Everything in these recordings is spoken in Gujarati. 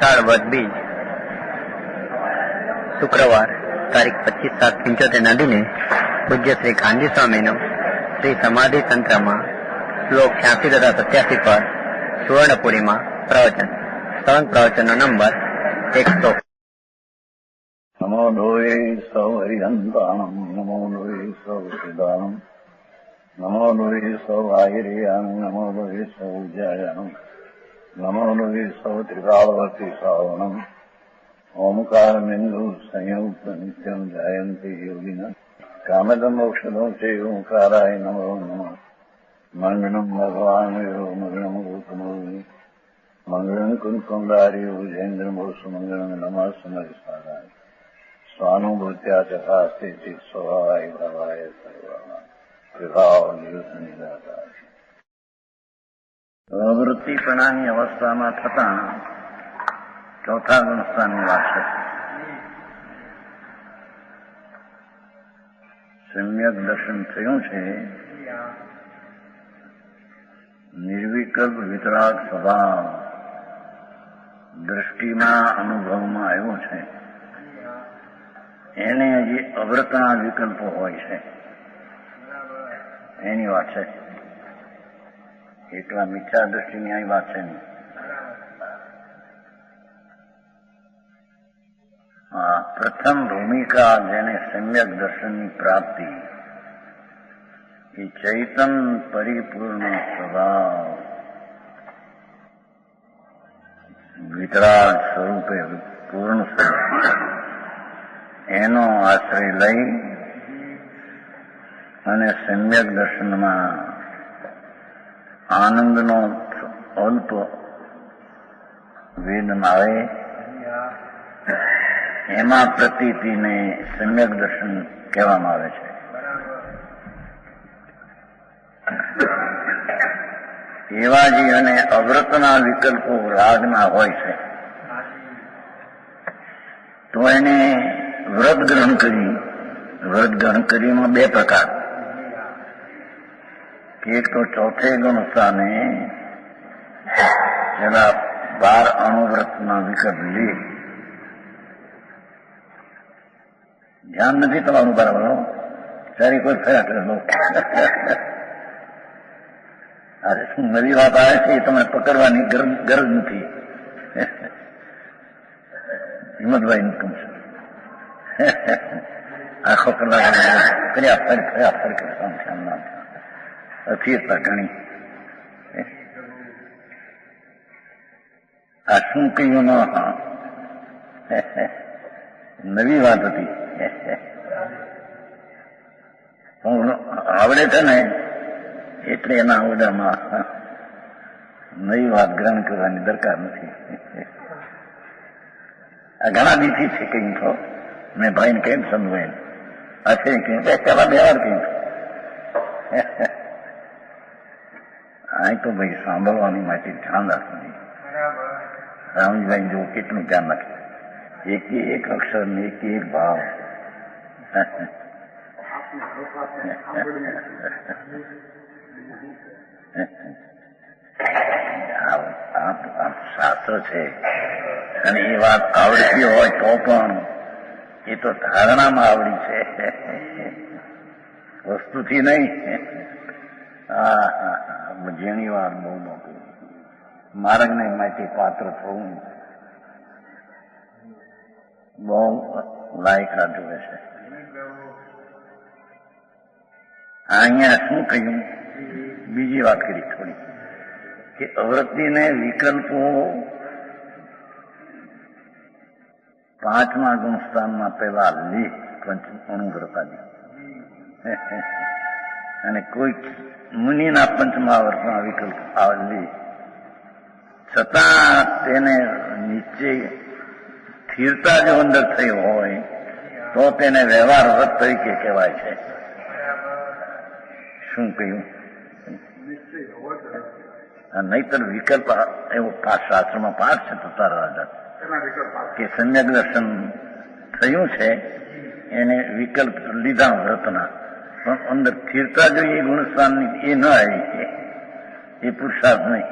વદ બીજ શુક્રવાર તારીખ 25/7/75 ના દિને પૂજ્ય શ્રી ગાંધી સ્વામીનો શ્રી સમાધિ તંત્રમાં શ્લોક 86 તથા 87 પર સુવર્ણપુરીમાં પ્રવચન. સળંગ પ્રવચનનો નંબર 100. નમો લોહે સૌ હરિહંતાણમ, નમો લોહે સૌ સિદાનમ, નમો લોહે સૌ આહિર્યાનમ, નમો લોહે સૌ જયાનમ, નમો લોહે સૌ ત્રિકાળવતી શ્રાવણમ, ઓમકાર બિંદુ સંયુક્ત નિત્યમ જાયંતિ યોગિના કામદમ ઔષધો છે ઓંકારાય નમો નમઃ. મંગળમ ભગવાન મંગળમ ગૌતમોની મંગળમ કુંકુંડારી ઉજેન્દ્રમો સુમંગળમ નમઃ સમરિસારાય સ્વાનુભૂત્યા ચકાસ્તે ચિત સ્વભાવાય ભાવાય સર્વાના વિભાવ નિયુત નિરાકાર. વૃત્તિપણાની અવસ્થામાં થતા ચોથા ગુણસ્થાનની વાત છે. સમ્યક દર્શન થયું છે, નિર્વિકલ્પ વિતરાગ સ્વભાવ દ્રષ્ટિમાં અનુભવમાં આવ્યો છે. એને હજી અવ્રતના વિકલ્પો હોય છે એની વાત છે. એકલા મિથ્યા દ્રષ્ટિની આવી વાત છે નહીં. પ્રથમ ભૂમિકા જેને સમ્યક દર્શનની પ્રાપ્તિ એ ચૈતન પરિપૂર્ણ સ્વભાવ વિતરાગ સ્વરૂપે પૂર્ણ સ્વરૂપ એનો આશ્રય લઈ અને સમ્યક દર્શનમાં આનંદનો અલ્પ વેદન આવે એમાં પ્રતીતિને સમ્યક દર્શન કહેવામાં આવે છે. એવા જે અને અવ્રતના વિકલ્પો રાગના હોય છે તો એને વ્રત ગ્રહણ કરી. વ્રત ગ્રહણ કરીમાં બે પ્રકાર. એક તો ચોથે ગુણસ્થાને પેલા 12 અણુવ્રતના વિકલ્પ લે. ધ્યાન નથી તમારું બરાબર, સારી કોઈ ફેરા કરેલો. અરે શું નવી વાત આવે છે એ તમે પકડવાની ગરજ નથી. હિંમતભાઈ ઇન્કમ છે આખો કલાક કર્યા ફરી કરતા અથિયતા ઘણી. આ શું કહ્યું નવી વાત હતી. આવડે છે ને એટલે એના ઓરડામાં નવી વાત ગ્રહણ કરવાની દરકાર નથી. આ ઘણા દીથી છે કઈ તો મેં ભાઈને કેમ સમજાય હશે કહ્યું પેલા 2 વાર કહ્યું. આ તો ભાઈ સાંભળવાની માટે ધ્યાન રાખવું. રામજીભાઈ જો કેટલું ધ્યાન રાખે. એક અક્ષર ને એક ભાવ. શાસ્ત્ર છે અને એ વાત આવડતી હોય તો પણ એ તો ધારણામાં આવડી છે, વસ્તુથી નહીં. જેની વાત બહુ મોટી માર્ગને માટે પાત્ર થવું બહુ લાયકાત જોવે છે. અહીંયા શું કહ્યું, બીજી વાત કરી થોડી કે અવૃત્તિને વિકલ્પો 5મા ગુણસ્થાનમાં પેલા લે અણુવ્રતાની અને કોઈક મુનિના 5મા વર્તના વિકલ્પ લે છતાં તેને નીચે સ્થિરતા જો અંદર થઈ હોય તો તેને વ્યવહાર વ્રત તરીકે કહેવાય છે. શું કહ્યું? નહીતર વિકલ્પ એવો શાસ્ત્રમાં પાઠ છે તો તારા કે સમ્યક દર્શન થયું છે એને વિકલ્પ લીધા વ્રતના, પણ અંદર સ્થિરતા જો એ ગુણસ્થાનની એ ન આવી એ પુરુષાર્થ નહીં.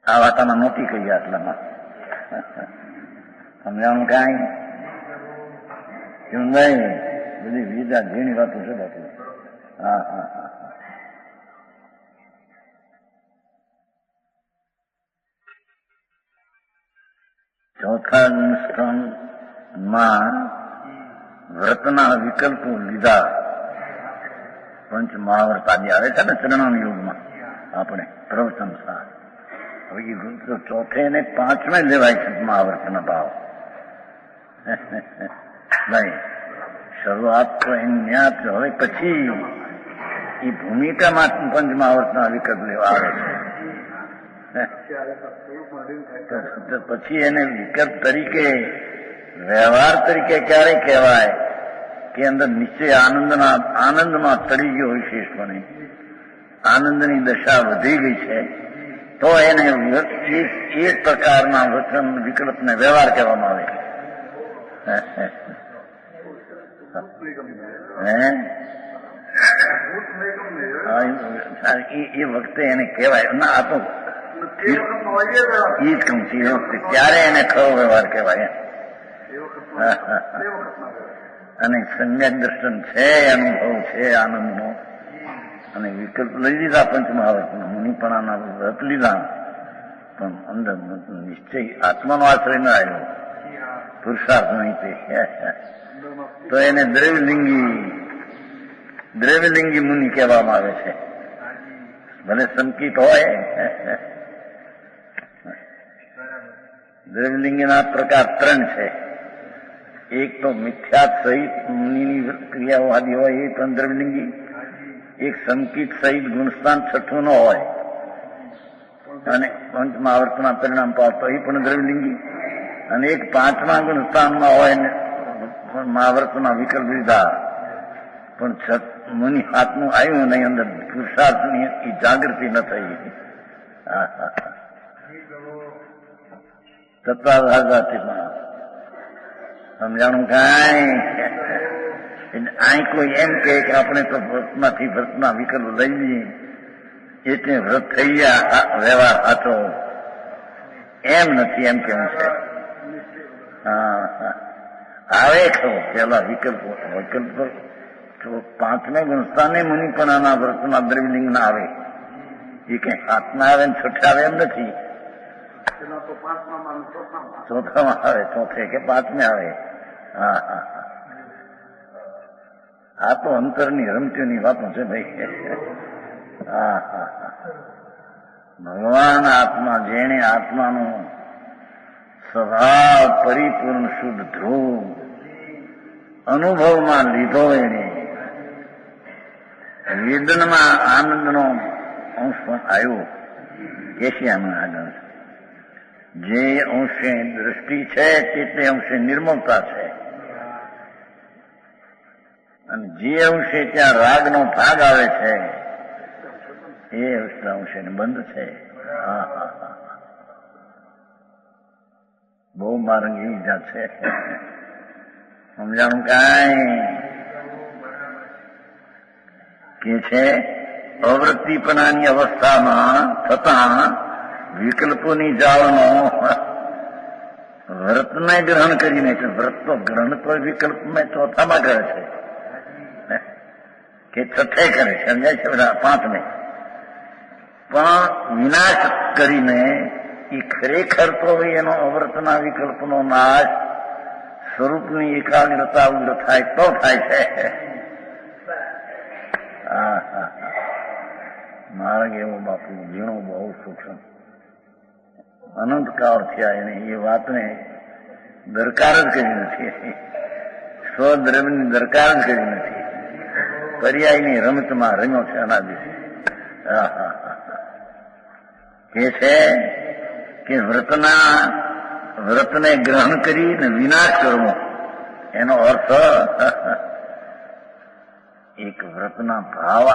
આ વાતામાં નહોતી કહી આટલામાં સમજાણું કાંઈ કેમ નહીં બધી વિવિધા ઘણી વાતો છે બાપુ. હા હા હા. ચોથા ગુણસ્થાનમાં વ્રતના વિકલ્પો લીધા. પંચ મહાવ્રત આદિ આવે છે ને ચરણાના યુગમાં આપણે પ્રવચન સાર. હવે એ ચોથે ને પાંચમે લેવાય છે મહાવ્રતના ભાવ. નહીં શરૂઆત તો એની હવે પછી એ ભૂમિકામાં પંચ મહાવ્રતના વિકલ્પ લેવા આવે છે. પછી એને વિકલ્પ તરીકે વ્યવહાર તરીકે ક્યારે કહેવાય કે અંદર નિશ્ચય આનંદમાં ચડી ગયો હોય શેષપણે, આનંદની દશા વધી ગઈ છે, તો એને એ પ્રકારના વચન વિકલ્પને વ્યવહાર કહેવામાં આવે છે. એ વખતે એને કહેવાય ના આ તો એ જ કહું છું. એ વખતે ત્યારે એને ખરો વ્યવહાર કહેવાય. અને સમ્યક દર્શન છે, અનુભવ છે આનંદનો, અને વિકલ્પ લઈ લીધા પંચમહાવ્રતના મુનિપણાના વ્રત લીધા, પણ અંદર નિશ્ચય આત્માનો આશ્રય ન આવ્યો, પુરુષાર્થ નહીં તે, તો એને દ્રવ્યલિંગી મુનિ કહેવામાં આવે છે. ભલે સંકિત હોય. દ્રવ્યલિંગીના પ્રકાર ત્રણ છે. એક તો મિથ્યાત સહિત મુનિની ક્રિયાઓ આદિ હોય એ પણ દ્રવ્યલિંગી, એક સંકિત સહિત ગુણસ્થાન છઠ્ઠું ન હોય અને પંચમહાવ્રતના પરિણામ પાવતો એ પણ દ્રવ્યલિંગી, અને એક પાંચમા ગુણસ્થાનમાં હોય ને મહાવ્રતના વિકલ્પ લીધા પણ મુનિ હાથનું આવ્યું નહીં, અંદર પુરુષાર્થની એ જાગૃતિ ન થઈ. તત્વાધારથી સમજાણું કાંઈ. અહીં કોઈ એમ કે આપણે તો વ્રતમાંથી વ્રતના વિકલ્પ લઈ લઈએ એટલે વ્રત થઈ ગયા વ્યવહાર હતો, એમ નથી, એમ કેવું છે. આવે ખરો પેલા વિકલ્પો પાંચમે ગુણસ્થાને મુનિપણાના વ્રતના દ્રવ્યલિંગ ના આવે, એ કઈ હાથમાં આવે ને છઠ્ઠે આવે એમ નથી. ચોથામાં આવે, ચોથે કે પાંચમે આવે. હા હા હા. આ તો અંતરની રમતીઓની વાતો છે ભાઈ. હા હા હા. ભગવાન આત્મા, જેણે આત્માનો સ્વભાવ પરિપૂર્ણ શુદ્ધ ધ્રુવ અનુભવમાં લીધો, એને વેદનમાં આનંદનો અંશ પણ આવ્યો. કેશિયામાં આગળ જે અંશે દ્રષ્ટિ છે તે અંશે નિર્મળતા છે, અને જે અંશે ત્યાં રાગનો ભાગ આવે છે એ અંશે બંધ છે. હા હા હા. બહુ મારંગી ઈજા છે. સમજાણું કાંઈ કે છે અવૃત્તિપણાની અવસ્થામાં થતા વિકલ્પોની જાળનો વ્રતને ગ્રહણ કરીને, વ્રત તો ગ્રહણ તો વિકલ્પમાં ચોથામાં કરે છે કે છઠ્ઠે કરે છે, સમજાય છે બધા પાંચમે, પણ વિનાશ કરીને એ ખરેખર તો એનો અવૃતના વિકલ્પનો નાશ સ્વરૂપની એકાગ્રતા ઉગ્ર થાય તો થાય છે. હા હા હા. માર્ગ એવો બાપુ ઝીણો બહુ સૂક્ષ્મ અનંતકાળ થયા, એને એ વાતને દરકાર જ કરી નથી, સ્વદ્રવ્યની દરકાર જ કરી નથી, પર્યાયની રમતમાં રમ્યો છે અનાદિ. હા હા હા. કે છે કે વ્રતને ગ્રહણ કરીને વિનાશ કરવો, એનો અર્થ એક વ્રતના ભાવ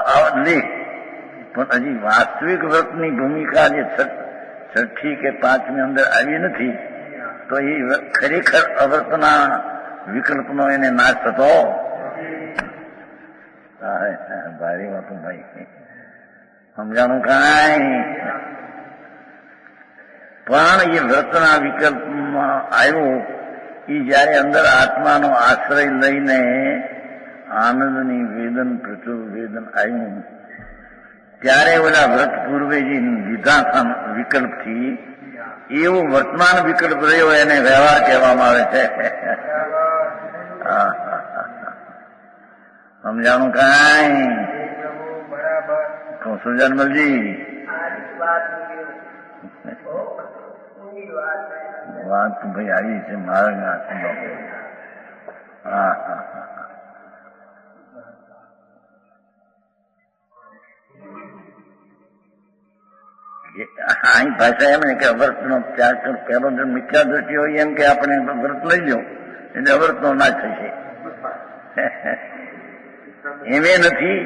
લે, પણ હજી વાસ્તવિક વ્રતની ભૂમિકા જે છઠ્ઠી કે પાંચમી અંદર આવી નથી, તો એ ખરેખર અવ્રતના વિકલ્પનો એને નાશ થતો. ભારે વાતો ભાઈ. સમજાણું કાંઈ. પણ એ વ્રતના વિકલ્પમાં આવ્યો એ જયારે અંદર આત્માનો આશ્રય લઈને આનંદની વેદન પ્રચુર વેદન આવ્યું ત્યારે ઓલા વ્રત પૂર્વે જે લીધા વિકલ્પથી એવું વર્તમાન વિકલ્પ રહ્યો એને વ્યવહાર કહેવામાં આવે છે. સમજાણું કાંઈ સુજનમલજી? વાત તો ભાઈ આવી છે મારા ના. હા હા અહીં ભાષા એમ ને કે અવર્તનો ત્યાગ કર. પહેલો જો મિથ્યા દ્રષ્ટિ હોય એમ કે આપણે વ્રત લઈ લો એટલે અવર્તનો નાશ થશે. એમે નથી.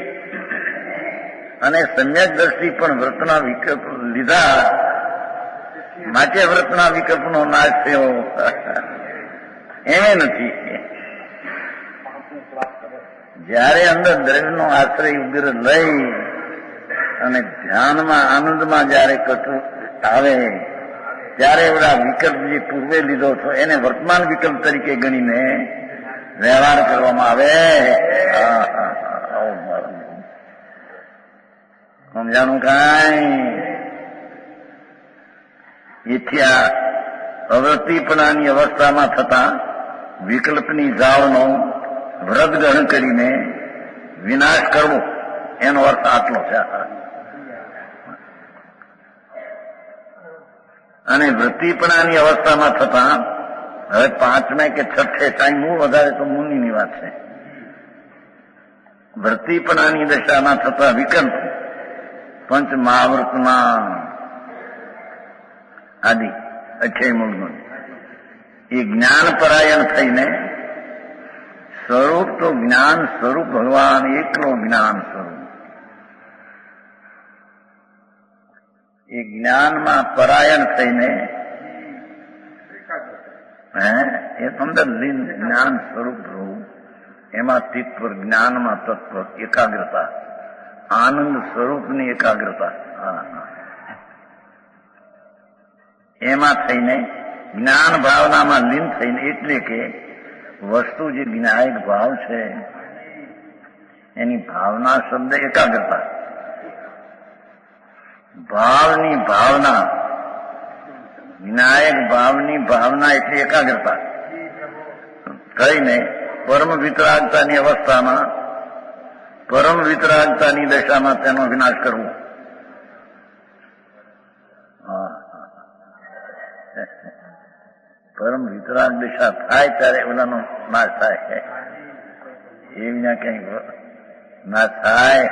અને સમ્યક દ્રષ્ટિ પણ વ્રતના વિકલ્પ લીધા માટે વ્રતના વિકલ્પનો નાશ થયો એમે નથી. જયારે અંદર દ્રવ્યનો આશ્રય ઉગ્ર લઈ અને ધ્યાનમાં આનંદમાં જયારે કટુ આવે ત્યારે એવડા વિકલ્પ જે પૂર્વે લીધો છો એને વર્તમાન વિકલ્પ તરીકે ગણીને વ્યવહાર કરવામાં આવે. સમજાણું કાંઈ? એથી આ અવૃત્તિપણાની અવસ્થામાં થતા વિકલ્પની જાળનો વ્રત ગ્રહણ કરીને વિનાશ કરવો એનો અર્થ આટલો છે. અને વૃત્તિપણાની અવસ્થામાં થતા હવે પાંચમે કે છઠ્ઠે ટાઈમ હું વધારે તો મુનિની વાત છે. વૃત્તિપણાની દશામાં થતા વિકલ્પ પંચ મહાવૃતમાં આદિ અક્ષય મૂળગુણ એ જ્ઞાન પરાયણ થઈને સ્વરૂપ તો જ્ઞાન સ્વરૂપ ભગવાન એકલો જ્ઞાન સ્વરૂપ એ જ્ઞાનમાં પરાયણ થઈને એ અંદર લીન જ્ઞાન સ્વરૂપ રહું એમાં તત્પર જ્ઞાનમાં તત્પર એકાગ્રતા આનંદ સ્વરૂપની એકાગ્રતા એમાં થઈને જ્ઞાન ભાવનામાં લીન થઈને એટલે કે વસ્તુ જે જ્ઞાયક ભાવ છે એની ભાવના શબ્દ એકાગ્રતા ભાવની ભાવના જ્ઞાયક ભાવની ભાવના એટલે એકાગ્રતા થઈને પરમ વિતરાગતાની અવસ્થામાં પરમ વિતરાગતાની દશામાં તેનો વિનાશ કરવો. પરમ વિતરાગ દિશા થાય ત્યારે ઓલાનો નાશ થાય. એમના કઈ નાશ થાય.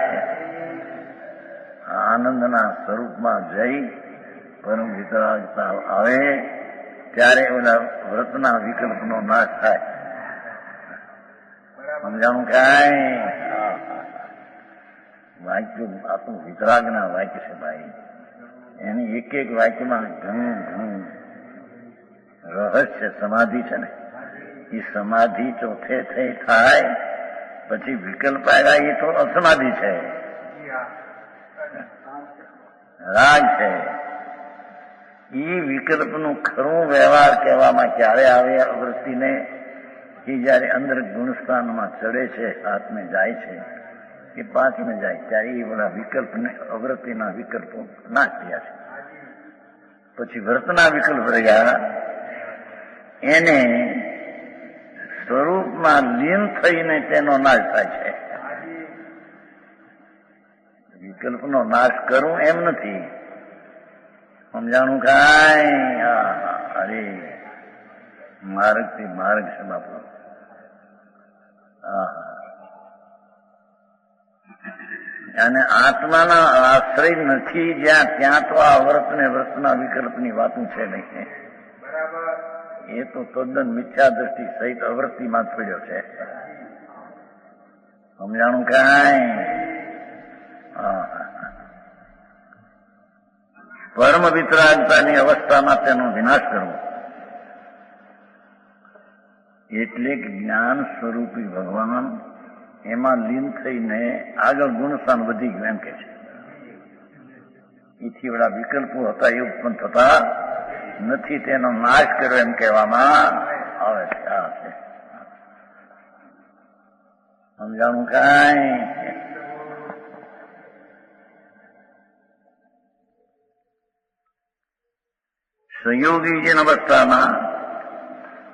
આનંદના સ્વરૂપમાં જઈ પરમ વિતરાગતા આવે ત્યારે ઓલા વ્રતના વિકલ્પનો નાશ થાય. સમજાણું કાંઈ? વાક્ય આ તો વિતરાગના વાક્ય છે ભાઈ. એની એક એક વાક્યમાં ઘણું ઘણું રહસ્ય સમાધિ છે ને. એ સમાધિ ચોથે થઈ થાય પછી વિકલ્પ આવ્યા એ તો અસમાધિ છે, રાગ છે. એ વિકલ્પનું ખરું વ્યવહાર કહેવામાં ક્યારે આવે વૃત્તિને કે જયારે અંદર ગુણસ્થાનમાં ચડે છે, હાથમાં જાય છે કે પાંચમાં જાય ત્યારે એ બધા વિકલ્પને અવૃત્તિના વિકલ્પો નાશ થયા છે. પછી વ્રતના વિકલ્પ રહ્યા એને સ્વરૂપમાં લીન થઈને તેનો નાશ થાય છે. વિકલ્પનો નાશ કરવું એમ નથી. સમજાણું કાંઈ? અરે માર્ગ થી માર્ગ છે બાપુ. અને આત્માના આશ્રય નથી જ્યાં ત્યાં તો આ વ્રત ને વ્રતના વિકલ્પની વાતું છે નહીં. એ તો તદ્દન મિથ્યા દ્રષ્ટિ સહિત અવૃત્તિમાં જ પડ્યો છે. સમજાણું કાંઈ? પરમ વિતરાગતાની અવસ્થામાં તેનો વિનાશ કરવો એટલે જ્ઞાન સ્વરૂપી ભગવાન એમાં લીન થઈને આગળ ગુણસ્થાન વધી ગયું એમ કે છે. એથી વડા વિકલ્પો હતા એ ઉત્પન્ન થતા નથી તેનો નાશ કર્યો એમ કહેવામાં આવે છે. આ છે સમજાણું કાંઈ? સંયોગી અવસ્થામાં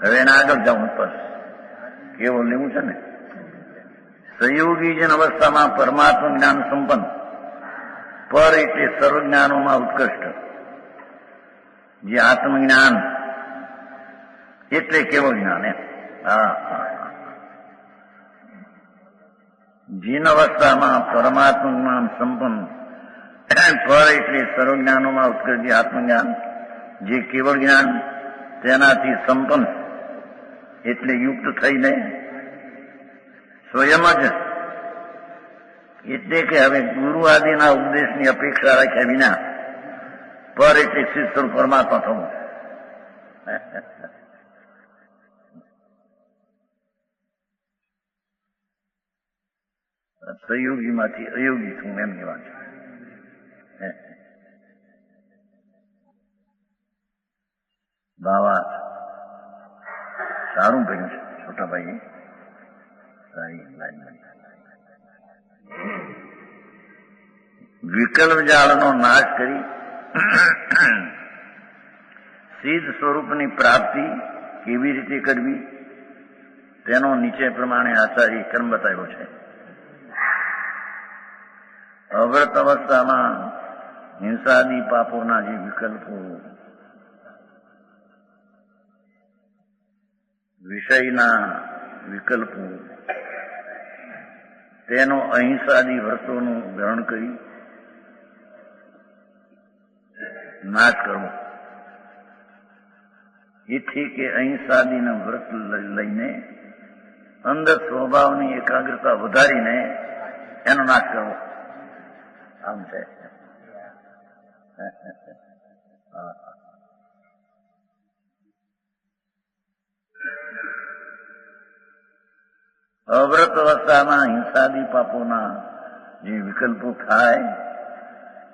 હવે એને આગળ જવું પડશે. કેવું લેવું છે ને? સંયોગી અવસ્થામાં પરમાત્મા જ્ઞાન સંપન્ન, પર એટલે સર્વ જ્ઞાનોમાં ઉત્કૃષ્ટ, જે આત્મજ્ઞાન એટલે કેવું જ્ઞાન એમ. જીન અવસ્થામાં પરમાત્મા જ્ઞાન સંપન્ન, પર એટલે સર્વ જ્ઞાનોમાં ઉત્કૃષ્ટ જે આત્મજ્ઞાન, જે કેવળ જ્ઞાન તેનાથી સંપન્ન એટલે યુક્ત થઈને સ્વયં જ, એટલે કે હવે ગુરુ આદિના ઉપદેશની અપેક્ષા રાખ્યા વિના પર એટલે સ્થિત સ્વરૂપ પરમાત્મા થવું. સંયોગીમાંથી અયોગી થવું એમ કહેવા છે. બાવા સારું ભર્યું છે છોટાભાઈ. વિકલ્પ જાળનો નાશ કરી સિદ્ધ સ્વરૂપની પ્રાપ્તિ કેવી રીતે કરવી તેનો નીચે પ્રમાણે આચાર્ય ક્રમ બતાવ્યો છે. અવ્રત અવસ્થામાં હિંસાદી પાપોના જે વિકલ્પો, વિષયના વિકલ્પો, તેનો અહિંસાદી વ્રતોનું ગ્રહણ કરી નાશ કરવો. એથી કે અહિંસાદીના વ્રત લઈને અંદર સ્વભાવની એકાગ્રતા વધારીને એનો નાશ કરવો. આમ છે. અવ્રત અવસ્થામાં હિંસાદી પાપોના જે વિકલ્પો થાય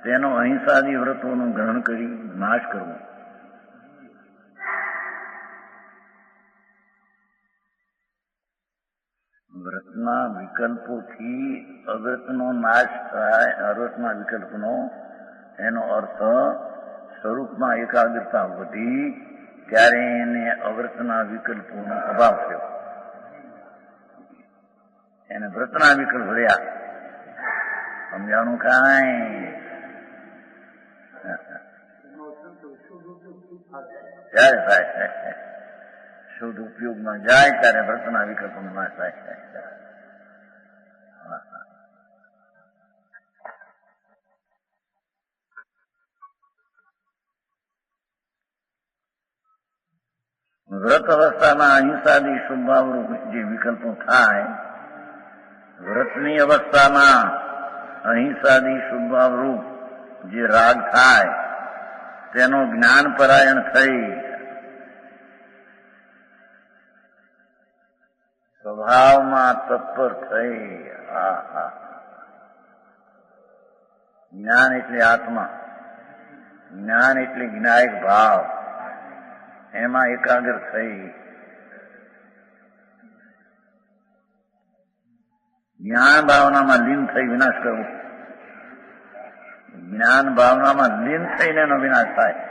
તેનો અહિંસાદી વ્રતોનું ગ્રહણ કરી નાશ કરવો. વ્રતના વિકલ્પોથી અવ્રતનો નાશ થાય. અવ્રતના વિકલ્પનો એનો અર્થ સ્વરૂપમાં એકાગ્રતા વધી ત્યારે એને અવ્રતના વિકલ્પોનો અભાવ થયો. એને વ્રતના વિકલ્પ રહ્યા. સમજાણું કાંઈ? ત્યારે થાય શુદ્ધ ઉપયોગમાં જાય ત્યારે વ્રતના વિકલ્પનો નાશ થાય. વ્રત અવસ્થામાં અહિંસાદી સ્વભાવરૂપ જે વિકલ્પો થાય, વ્રતની અવસ્થામાં અહિંસાદી સ્વભાવરૂપ જે રાગ થાય તેનો જ્ઞાન પરાયણ થઈ સ્વભાવમાં તત્પર થઈ. જ્ઞાન એટલે આત્મા, જ્ઞાન એટલે જ્ઞાયક ભાવ, એમાં એકાગ્ર થઈ જ્ઞાન ભાવનામાં લીન થઈ વિનાશ કરવો. જ્ઞાન ભાવનામાં લીન થઈને એનો વિનાશ થાય.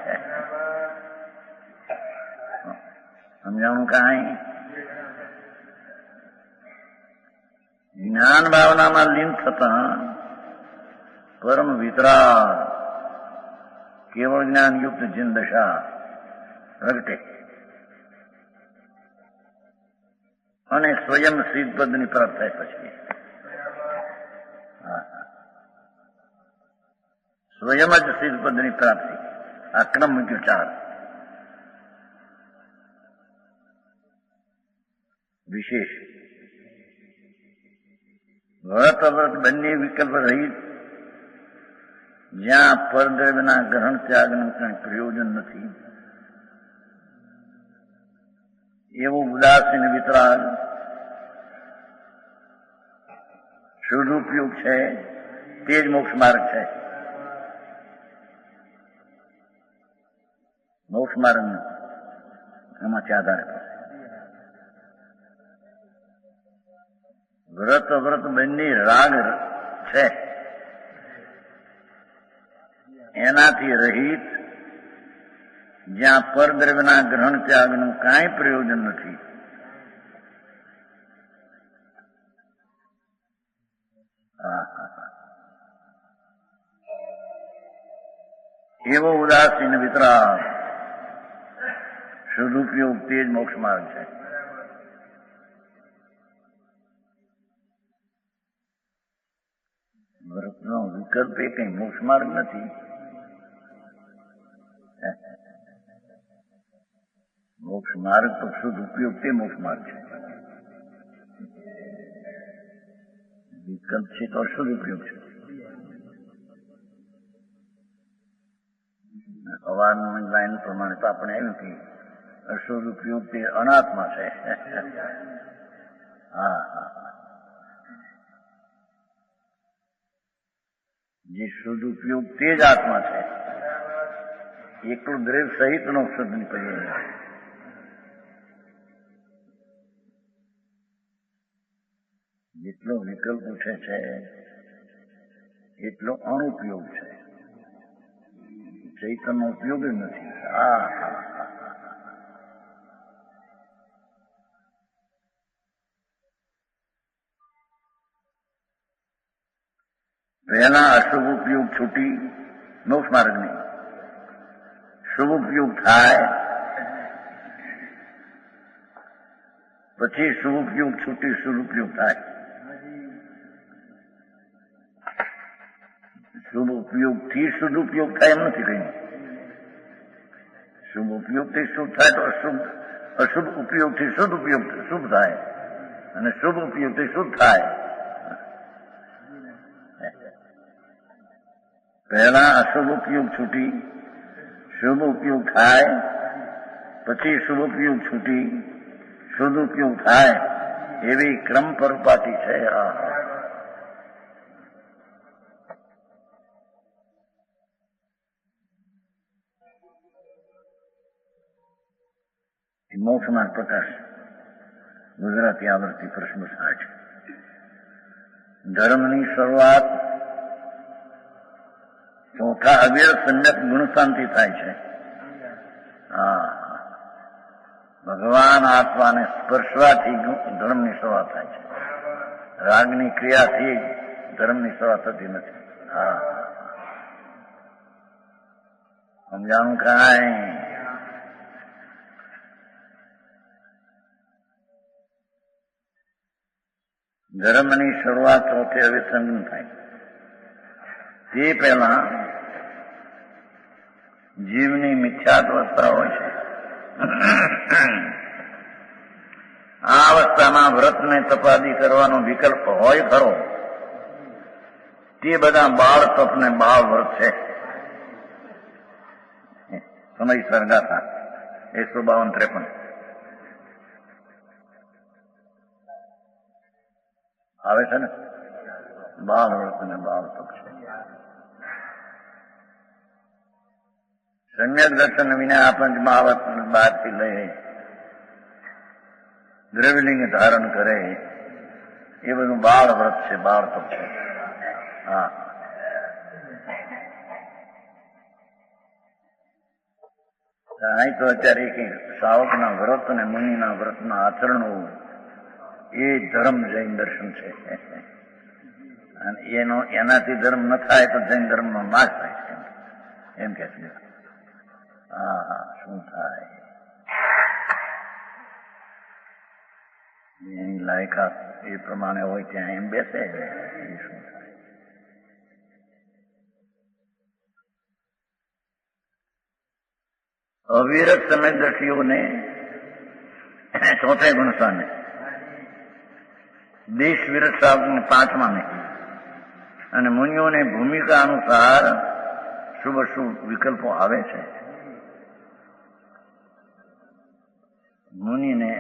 સમજાણું કાંઈ? જ્ઞાન ભાવનામાં લીન થતા પરમ વિતરાગ કેવળ જ્ઞાન યુક્ત જીન દશા પ્રગટે અને સ્વયં સિદ્ધ પદની પ્રાપ્ત થાય. પછી સ્વયં જ સિદ્ધ પદની પ્રાપ્તિ. આ ક્રમ મૂક્યો 4. વિશેષ વ્રત અવ્રત બંને વિકલ્પ રહિત, જ્યાં પરદ્રવ્યના ગ્રહણ ત્યાગનું કંઈ પ્રયોજન નથી એવો ઉદાસીન વિતરાગ શુદ્ધ ઉપયોગ છે. તે જ મોક્ષ માર્ગ છે. મોક્ષ માર્ગ એમાંથી આધારે વ્રત વ્રત બંને રાગ છે, એનાથી રહિત જ્યાં પરદ્રવ્યના ગ્રહણ ત્યાગનું કાંઈ પ્રયોજન નથી, એવો ઉદાસીન વિતરાગ સદુપયોગ તે જ મોક્ષ માર્ગ છે. વ્રતનો વિકલ્પ એ કઈ મોક્ષ માર્ગ નથી. મોક્ષ માર્ગ તો સદુપયોગ તે મોક્ષ માર્ગ છે. વિકલ્પ છે તો સદુપયોગ છે. અવારની લાઈન પ્રમાણે તો આપણે એમ કે સદુપયોગ તે અનાત્મા છે. હા હા, જે સદુપયોગ તે જ આત્મા છે. એકલો દ્રવ્ય સહિત નો સદુપયોગ. જેટલો વિકલ્પ ઉઠે છે એટલો અણુપયોગ છે. ચૈતનનો ઉપયોગ જ નથી. પહેલા અશુભ ઉપયોગ છૂટી મોક્ષ માર્ગની, શુભ ઉપયોગ થાય પછી શુભ ઉપયોગ છૂટી શુભ ઉપયોગ થાય. શુભ ઉપયોગથી શુદ્ધ ઉપયોગ થાય એમ નથી કહ્યું. શુભ ઉપયોગથી શુભ થાય તો અશુભ ઉપયોગથી શુદ્ધ ઉપયોગ શુભ થાય અને શુભ ઉપયોગથી શુદ્ધ થાય. પહેલા અશુભ ઉપયોગ છૂટી શુભ ઉપયોગ થાય, પછી શુભ ઉપયોગ છૂટી શુદ્ધ ઉપયોગ થાય, એવી ક્રમ પરપાટી છે. મોક્ષમાં પ્રકાશ ગુજરાતી આવૃત્તિ પ્રશ્ન 60. ધર્મની શરૂઆત ચોથા અવિરત સમ્યક ગુણ શાંતિ થાય છે. ભગવાન આત્માને સ્પર્શવાથી ધર્મની શરૂઆત થાય છે. રાગની ક્રિયાથી ધર્મની શરૂઆત થતી નથી. સમજાણું કાંઈ? ધર્મની શરૂઆત ચોથે અવિસંગન થાય. તે પહેલા જીવની મિથ્યાત્વ અવસ્થા હોય છે. આ અવસ્થામાં વ્રતને તપાદી કરવાનો વિકલ્પ હોય ખરો. તે બધા બાળ તપ ને બાળ વ્રત છે. સમય સર્ગાતા 152-53 આવે છે ને. બાળ વ્રત અને બાળ તપ છે. સમ્યક દર્શન વિના આ પંચ મહાવત બહારથી લઈ દ્રવ્યલિંગ ધારણ કરે એ બધું બાળ વ્રત છે, બાળ તપ છે. અહીં તો અત્યારે કઈ શ્રાવકના વ્રત અને મુનિના વ્રતના આચરણો એ ધર્મ જૈન દર્શન છે. અને એનાથી ધર્મ ન થાય તો જૈન ધર્મનો નાશ થાય છે એમ કે છે. શું થાય? એની લાયકાત એ પ્રમાણે હોય ત્યાં એમ બેસે. શું થાય? અવિરત સમયદર્શીઓને ચોથે ગુણસ્થાને, દેશ વિરત શ્રાવકને 5માને અને મુનિઓને ભૂમિકા અનુસાર શુભ અશુભ વિકલ્પો આવે છે. મુનિને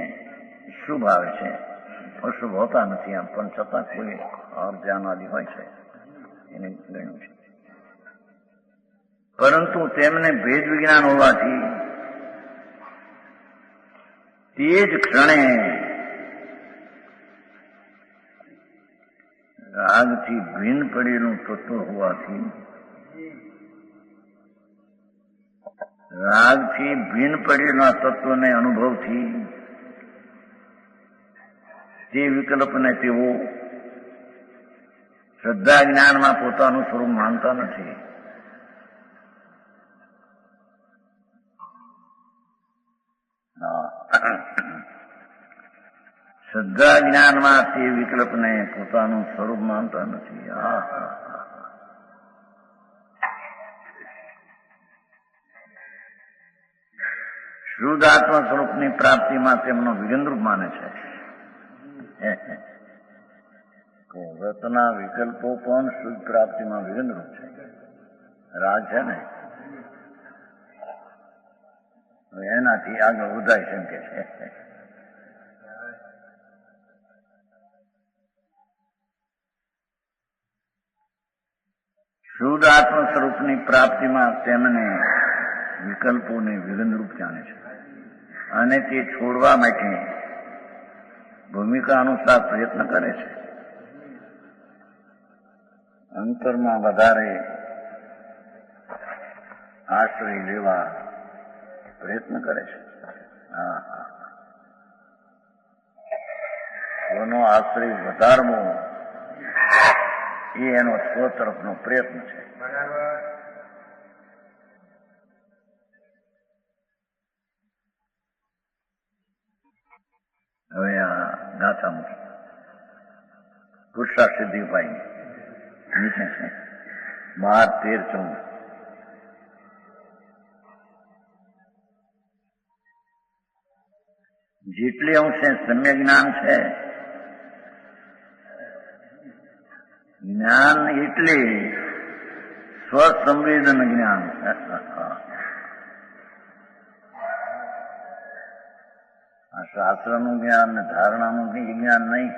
શુભ આવે છે, અશુભ હોતા નથી. આમ પણ છતાં કોઈ ધ્યાન આદિ હોય છે એને ગણ્યું છે. પરંતુ તેમને ભેદ વિજ્ઞાન હોવાથી તે જ ક્ષણે રાગથી ભિન્ન પડેલું તત્વ હોવાથી રાગથી ભિન્ન પડેલા તત્વને અનુભવથી તે વિકલ્પને તેઓ શ્રદ્ધા જ્ઞાનમાં પોતાનું સ્વરૂપ માનતા નથી. શ્રદ્ધા જ્ઞાનમાં તે વિકલ્પને પોતાનું સ્વરૂપ માનતા નથી. શુદ્ધ આત્મ સ્વરૂપની પ્રાપ્તિમાં તેમનો વિગંદરૂપ માને છે. વ્રતના વિકલ્પો પણ શુદ્ધ પ્રાપ્તિમાં વિગંદરૂપ છે. રાગ છે ને એનાથી આગળ વધાઈ શકે છે. શુદ્ધ આત્મ સ્વરૂપની પ્રાપ્તિમાં તેમને વિકલ્પોને વિગંદરૂપ જાણે છે અને તે છોડવા માટે ભૂમિકા અનુસાર પ્રયત્ન કરે છે. અંતરમાં વધારે આશ્રય લેવા પ્રયત્ન કરે છે. સ્વનો આશ્રય વધારવો એ એનો સ્વ તરફનો પ્રયત્ન છે. હવે આ ગાથા મૂકી પુરુષાર્થ સિદ્ધિ ઉપાય નીચે છે 12, 13, 14. જેટલી અંશે સમ્યક જ્ઞાન છે જ્ઞાન એટલે સ્વસંવેદન જ્ઞાન. આ શાસ્ત્રનું જ્ઞાન ને ધારણાનું જ્ઞાન નહીં.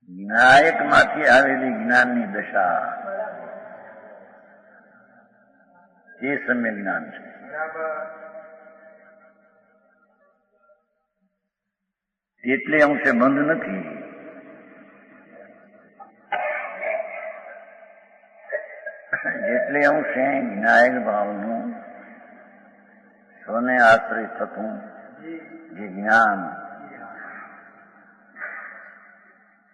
જ્ઞાયક માંથી આવેલી જ્ઞાનની દશા એ સમ્યક જ્ઞાન છે. એટલે અંશે બંધ નથી. એટલે અંશે જ્ઞાયક ભાવનું સ્વને આશ્રિત થતું જે જ્ઞાન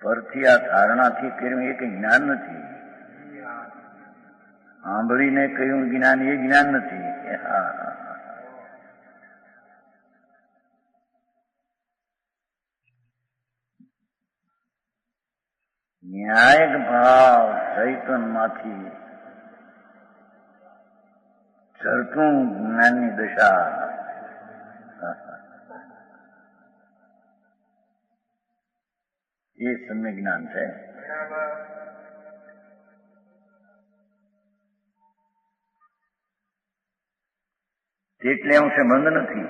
પરથી આ ધારણાથી કર્યું એ કઈ જ્ઞાન નથી. સાંભળીને કહ્યું જ્ઞાન એ જ્ઞાન નથી. ન્યાયક ભાવ ચૈતનમાંથી ચરતું જ્ઞાનની દશા એ સમ્યક જ્ઞાન છે. તેટલે અંશે બંધ નથી.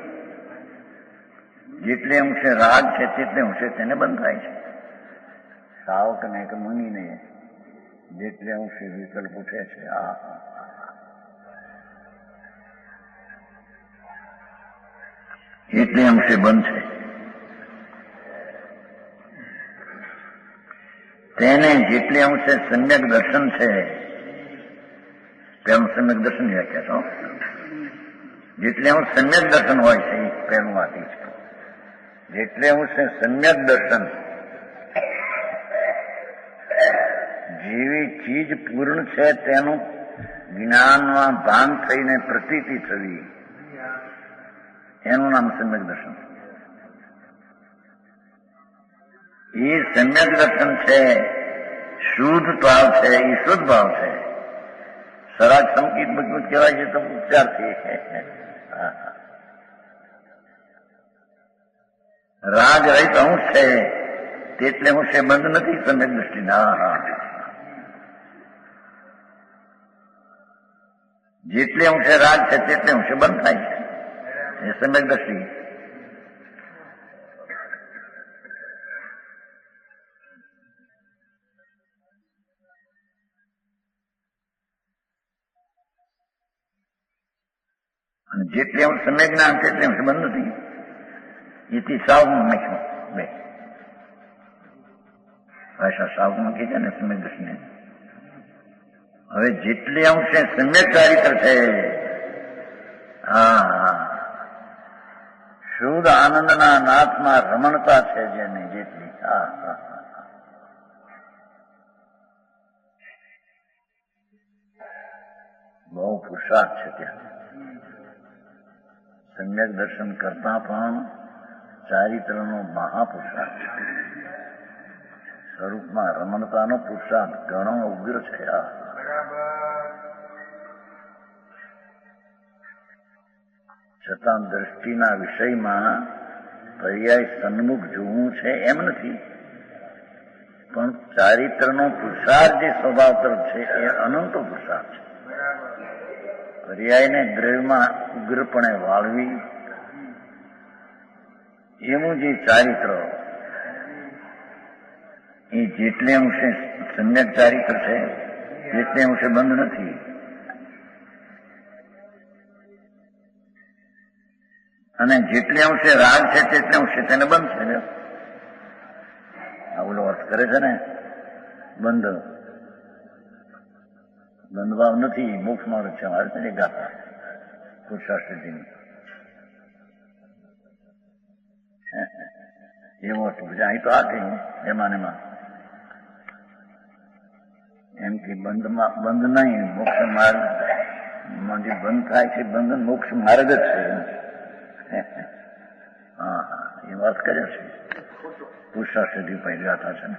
જેટલે અંશે રાગ છે તેટલે અંશે તેને બંધ થાય છે. સાવકને કે મુનિને જેટલે અંશે વિકલ્પ ઉઠે છે એટલે અંશે બંધ છે. તેને જેટલે અંશે સમ્યક દર્શન છે તેનું સમ્યક દર્શન વ્યાખ્યા છો. જેટલે અંશ સમ્યક દર્શન હોય છે એ પહેલું વાતી છે. જેટલે અંશે સમ્યક દર્શન જેવી ચીજ પૂર્ણ છે તેનું જ્ઞાનમાં ભાન થઈને પ્રતીતિ થવી એનું નામ સમ્યક દર્શન. એ સમ્યક દર્શન છે, શુદ્ધ ભાવ છે, એ શુદ્ધ ભાવ છે. સરાગ સંકિત બધું કહેવાય છે તો ઉપચારથી રાગ રહિત અંશ છે તેટલે અંશે બંધ નથી સમ્યક દ્રષ્ટિના. જેટલે અંશે રાગ છે તેટલે અંશે બંધ થાય છે એ સમ્યક દ્રષ્ટિ. અને જેટલી અંશ સમ્યક જ્ઞાન છે એટલી અંશ બંધ નથી. એથી સાવમાં નાખ્યું બે ભાષા સાવમાં મૂકી છે ને સમ્યક દર્શને. હવે જેટલી અંશે સમ્યક ચારિત્ર છે, હા, શુદ્ધ આનંદના નાથમાં રમણતા છે જેને જેટલી, હા હા, બહુ પુરુષાર્થ છે ત્યાં. સમ્યક દર્શન કરતા પણ ચારિત્રનો મહાપુરુષાર્થ છે. સ્વરૂપમાં રમણતાનો પુરુષાર્થ ઘણો ઉગ્ર છે. છતાં દ્રષ્ટિના વિષયમાં પર્યાય સન્મુખ જોવું છે એમ નથી, પણ ચારિત્રનો પુરુષાર્થ જે સ્વભાવ તરફ છે એ અનંતો પુરુષાર્થ છે. પર્યાયને દ્રવ્યમાં ઉગ્રપણે વાળવી એવું જે ચારિત્ર એ જેટલે અંશે સમ્યક ચારિત્ર છે જેટલે અંશે બંધ નથી. અને જેટલે અંશે રાગ છે તેટલે અંશે તેને બંધ છે. આ ઓલો અર્થ કરે છે ને બંધ ભાવ નથી, મોક્ષ માર્ગ છે મારે છે ગાતા પુરુષાર્થજીની એવો અર્થ બીજા અહીં તો આ કહ્યું એમાં એમ કે બંધ નહીં, મોક્ષ માર્ગ જે બંધ થાય છે બંધન મોક્ષ માર્ગ જ છે. હા હા, એ વાત કર્યો છે પુરુષાર્થજી પહેલી ગાથા છે ને.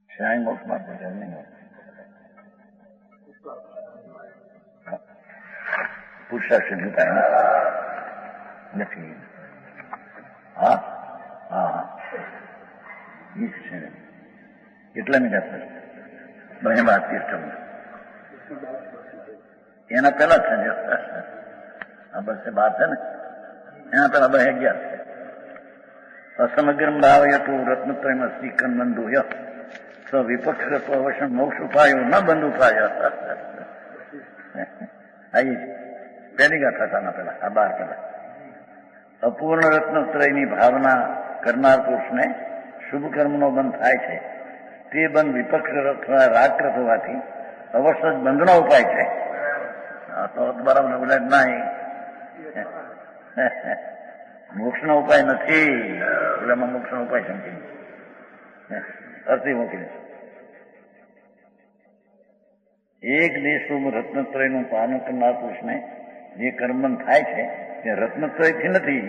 શ્યાય મોક્ષ માં પુરુષાર્થ નથી. હા હા, એ છે ને કેટલા મિનિટ બને વાત એના પેલા છે ને આ બસે બાર છે ને એના પેલા 2:11 અસમગ્રમ ભાવયતું રત્નત્રયમાં શ્રીકન બંધુ સ્વ વિપક્ષ અવસન મોક્ષ ઉપાયો ન બંધ ઉપાય. આવી પહેલી ગાથા હતા પેલા આ 12 પેલા. અપૂર્ણ રત્નત્રયની ભાવના કરનાર પુરુષને શુભ કર્મનો બંધ થાય છે. તે બંધ વિપક્ષ અથવા રાગગ્રસ્ત હોવાથી અવશ્ય જ બંધનો ઉપાય છે. તો બરાબર બોલે નહીં, મોક્ષનો ઉપાય નથી. એમાં મોક્ષનો ઉપાય સમજી અર્થી મૂકી દે. એક દેશોમ રત્નત્રયનું પાલન કરનાર પુરુષને જે કર્મબંધ થાય છે તે રત્નત્રયથી નથી,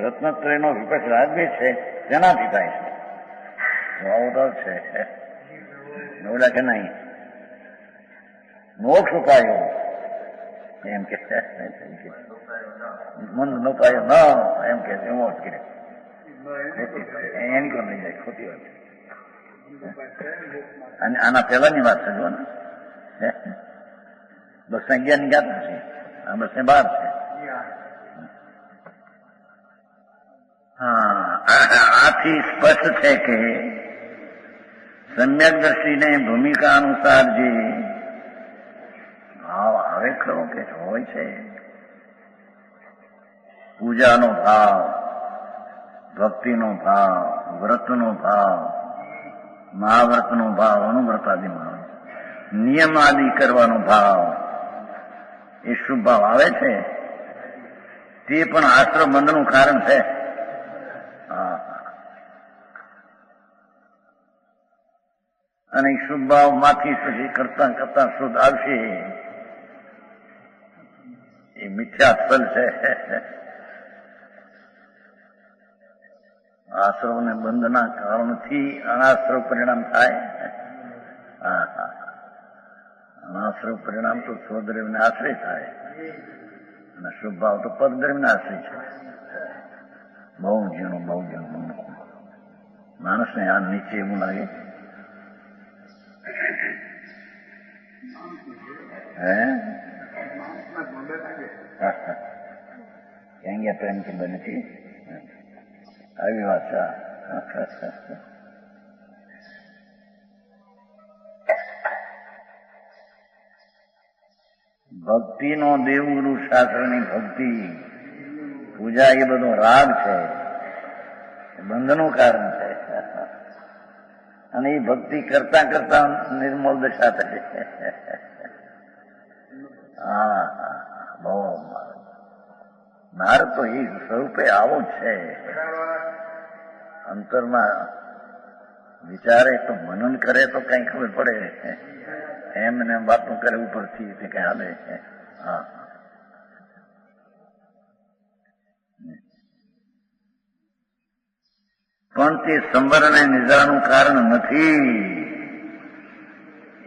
રત્નત્રયનો વિપક્ષ રાગવે છે તેનાથી થાય છે. અવતાર છે બોલા કે નહીં મોક્ષ ઉપાયો એમ કે મન નો પાયો ન એમ કે એવો જ કરે એની કોણ લઈ જાય ખોટી વાત. અને આના પહેલાની વાત છે જો ને 211 ની ગાથા છે, આ 212 છે. હા, આથી સ્પષ્ટ છે કે સમ્યક દ્રષ્ટિને ભૂમિકા અનુસાર જે ભાવ આવે ખરો કે હોય છે, પૂજાનો ભાવ, ભક્તિનો ભાવ, વ્રતનો ભાવ, મહાવ્રતનો ભાવ, અનુવ્રતાદિમાં નિયમ આદિ કરવાનો ભાવ, એ શુભ ભાવ આવે છે તે પણ આશ્રમ બંધનું કારણ છે. અને શુભ ભાવ માંથી પછી કરતા કરતા શુદ્ધ આવશે એ મિથ્યા ફલ છે. આશ્રવ ને બંધના કારણથી અનાશ્રવ પરિણામ થાય. અનાશ્રવ પરિણામ તો સ્વદ્રવ્યને આશ્રય થાય અને શુભ ભાવ તો પદદ્રવ્યને આશ્રય છે. બહુ ઝીણું માણસને આ નીચે એવું લાગે ક્યાં ગયા પ્રેમથી બને છે. આવી વાત છે. ભક્તિનો દેવગુરુ શાસ્ત્રની ભક્તિ પૂજા એ બધો રાગ છે, બંધનું કારણ છે. અને એ ભક્તિ કરતા કરતા નિર્મલ દશા થશે. હા બહુ નારદ તો એ સ્વરૂપે આવો જ છે. અંતરમાં વિચારે તો મનન કરે તો કઈ ખબર પડે, એમને વાતો કરે ઉપરથી તે કઈ હાલે. હા પણ તે સંવર અને નિદ્રાનું કારણ નથી.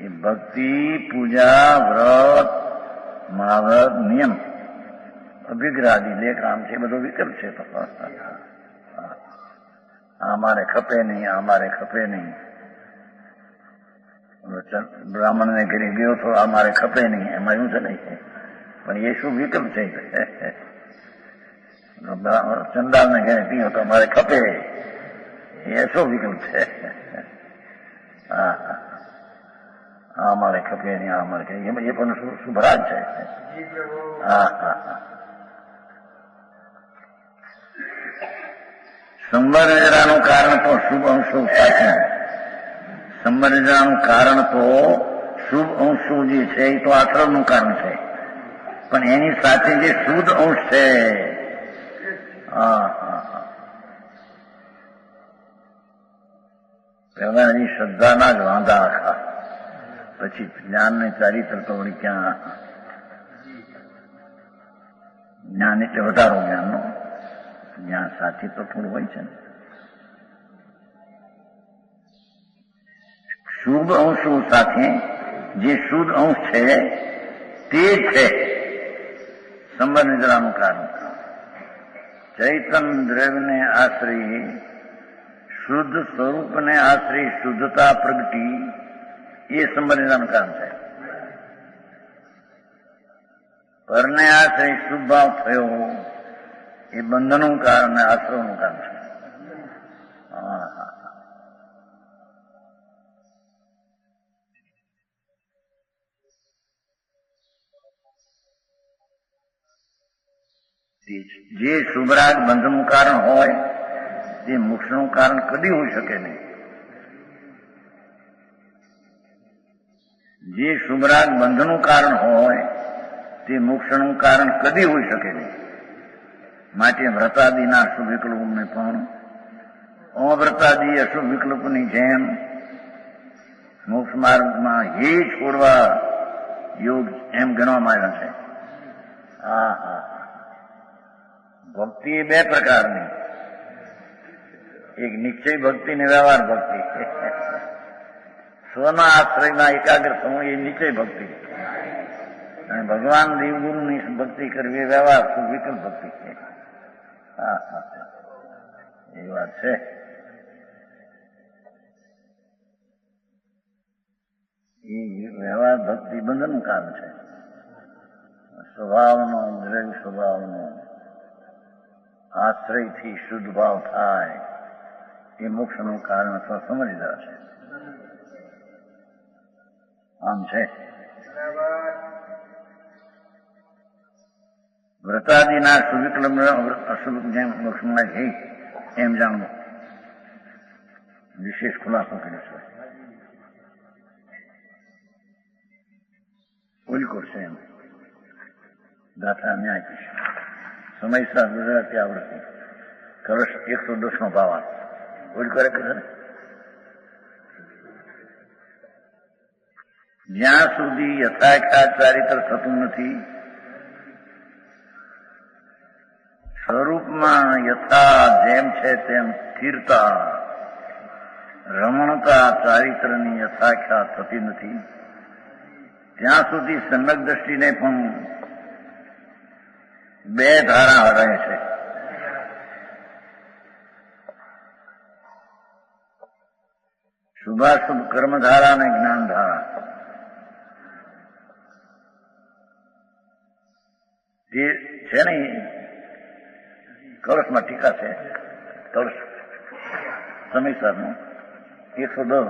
એ ભક્તિ, પૂજા, વ્રત, મહાવ્રત, નિયમ, અભિગ્રહાદી જે કામ છે બધો વિકલ્પ છે. આ મારે ખપે નહીં, આ મારે ખપે નહીં. બ્રાહ્મણને ઘરે ગયો તો આ મારે ખપે નહીં, એમાં એવું છે નહીં. પણ એ શું વિકલ્પ છે? ચંડાલને ઘરે પીઓ તો મારે ખપે, એ શું વિકલ્પ છે? હા મારે ખપે નહીં, આ મારે એ પણ શુભરાજ છે. હા સંવર નિદ્રાનું કારણ તો શુભ અંશુભ સાથે, સંવર નિદ્રાનું કારણ તો શુભ અંશુભ જે છે એ તો આશ્રમનું કારણ છે, પણ એની સાથે જે શુદ્ધ અંશ છે, પેલા એની શ્રદ્ધાના જ વાંધા આખા, પછી જ્ઞાનને ચારિત્ર તો વળી ક્યાં. જ્ઞાન એટલે વધારો જ્ઞાનનો, જ્ઞાન સાચી તો થોડું હોય છે ને. શુભ અંશો સાથે જે શુદ્ધ અંશ છે તે છે સંવર નિદ્રાનું કારણ. ચૈતન દ્રવ્યને આશ્રય શુદ્ધ સ્વરૂપને આશ્રય શુદ્ધતા પ્રગટી, એ સંવર નિદ્રાનું કારણ છે. પરને આશ્રય શુભ ભાવ થયો એ બંધનનું કારણ ને આશ્રમનું કારણ છે. જે શુભરાગ બંધનું કારણ હોય તે મોક્ષનું કારણ કદી હોઈ શકે નહીં. જે શુભરાગ બંધનું કારણ હોય તે મોક્ષનું કારણ કદી હોઈ શકે નહીં. માટે વ્રતાદિના અશુભ વિકલ્પોને પણ અવ્રતાદિ અશુભ વિકલ્પોની જેમ મોક્ષ માર્ગમાં એ છોડવા યોગ એમ ગણવામાં આવ્યા છે. ભક્તિ એ બે પ્રકારની, એક નિશ્ચય ભક્તિ ને વ્યવહાર ભક્તિ. સ્વના આશ્રયમાં એકાગ્ર થવું એ નિશ્ચય ભક્તિ, અને ભગવાન દેવગુરુની ભક્તિ કરવી વ્યવહાર વિકલ્પ ભક્તિ છે. એ વાત છે. એ વ્યવહાર ભક્તિ બંધનનું કારણ છે. સ્વભાવનો દ્રવ્ય સ્વભાવનો આશ્રયથી શુદ્ધ ભાવ થાય એ મોક્ષનું કારણ અથવા સમજદાર છે. આમ છે. વ્રતાદિના સુવિકલ્પ અશુભ જેમ મોક્ષમાં છે એમ જાણવું વિશેષ ખુલાસો કર્યો છે. ઉલકોર છે એમ દાખલા મેં આપીશ. સમયસર ગુજરાતી આવડતી કલશ 110 નો ભાવ ઉલકોરે કહે ને, જ્યાં સુધી યથાખ્યાત ચારિત્ર થતું નથી સ્વરૂપમાં યથા જેમ છે તેમ સ્થિરતા રમણતા ચારિત્રની યથાખ્યાત થતી નથી, ત્યાં સુધી સમ્યક દ્રષ્ટિને પણ બે ધારા રહે છે. શુભાશુભ કર્મધારા અને જ્ઞાનધારા. તે છે ને કળશમાં ટીકા છે. કળશ સમયસરનું 110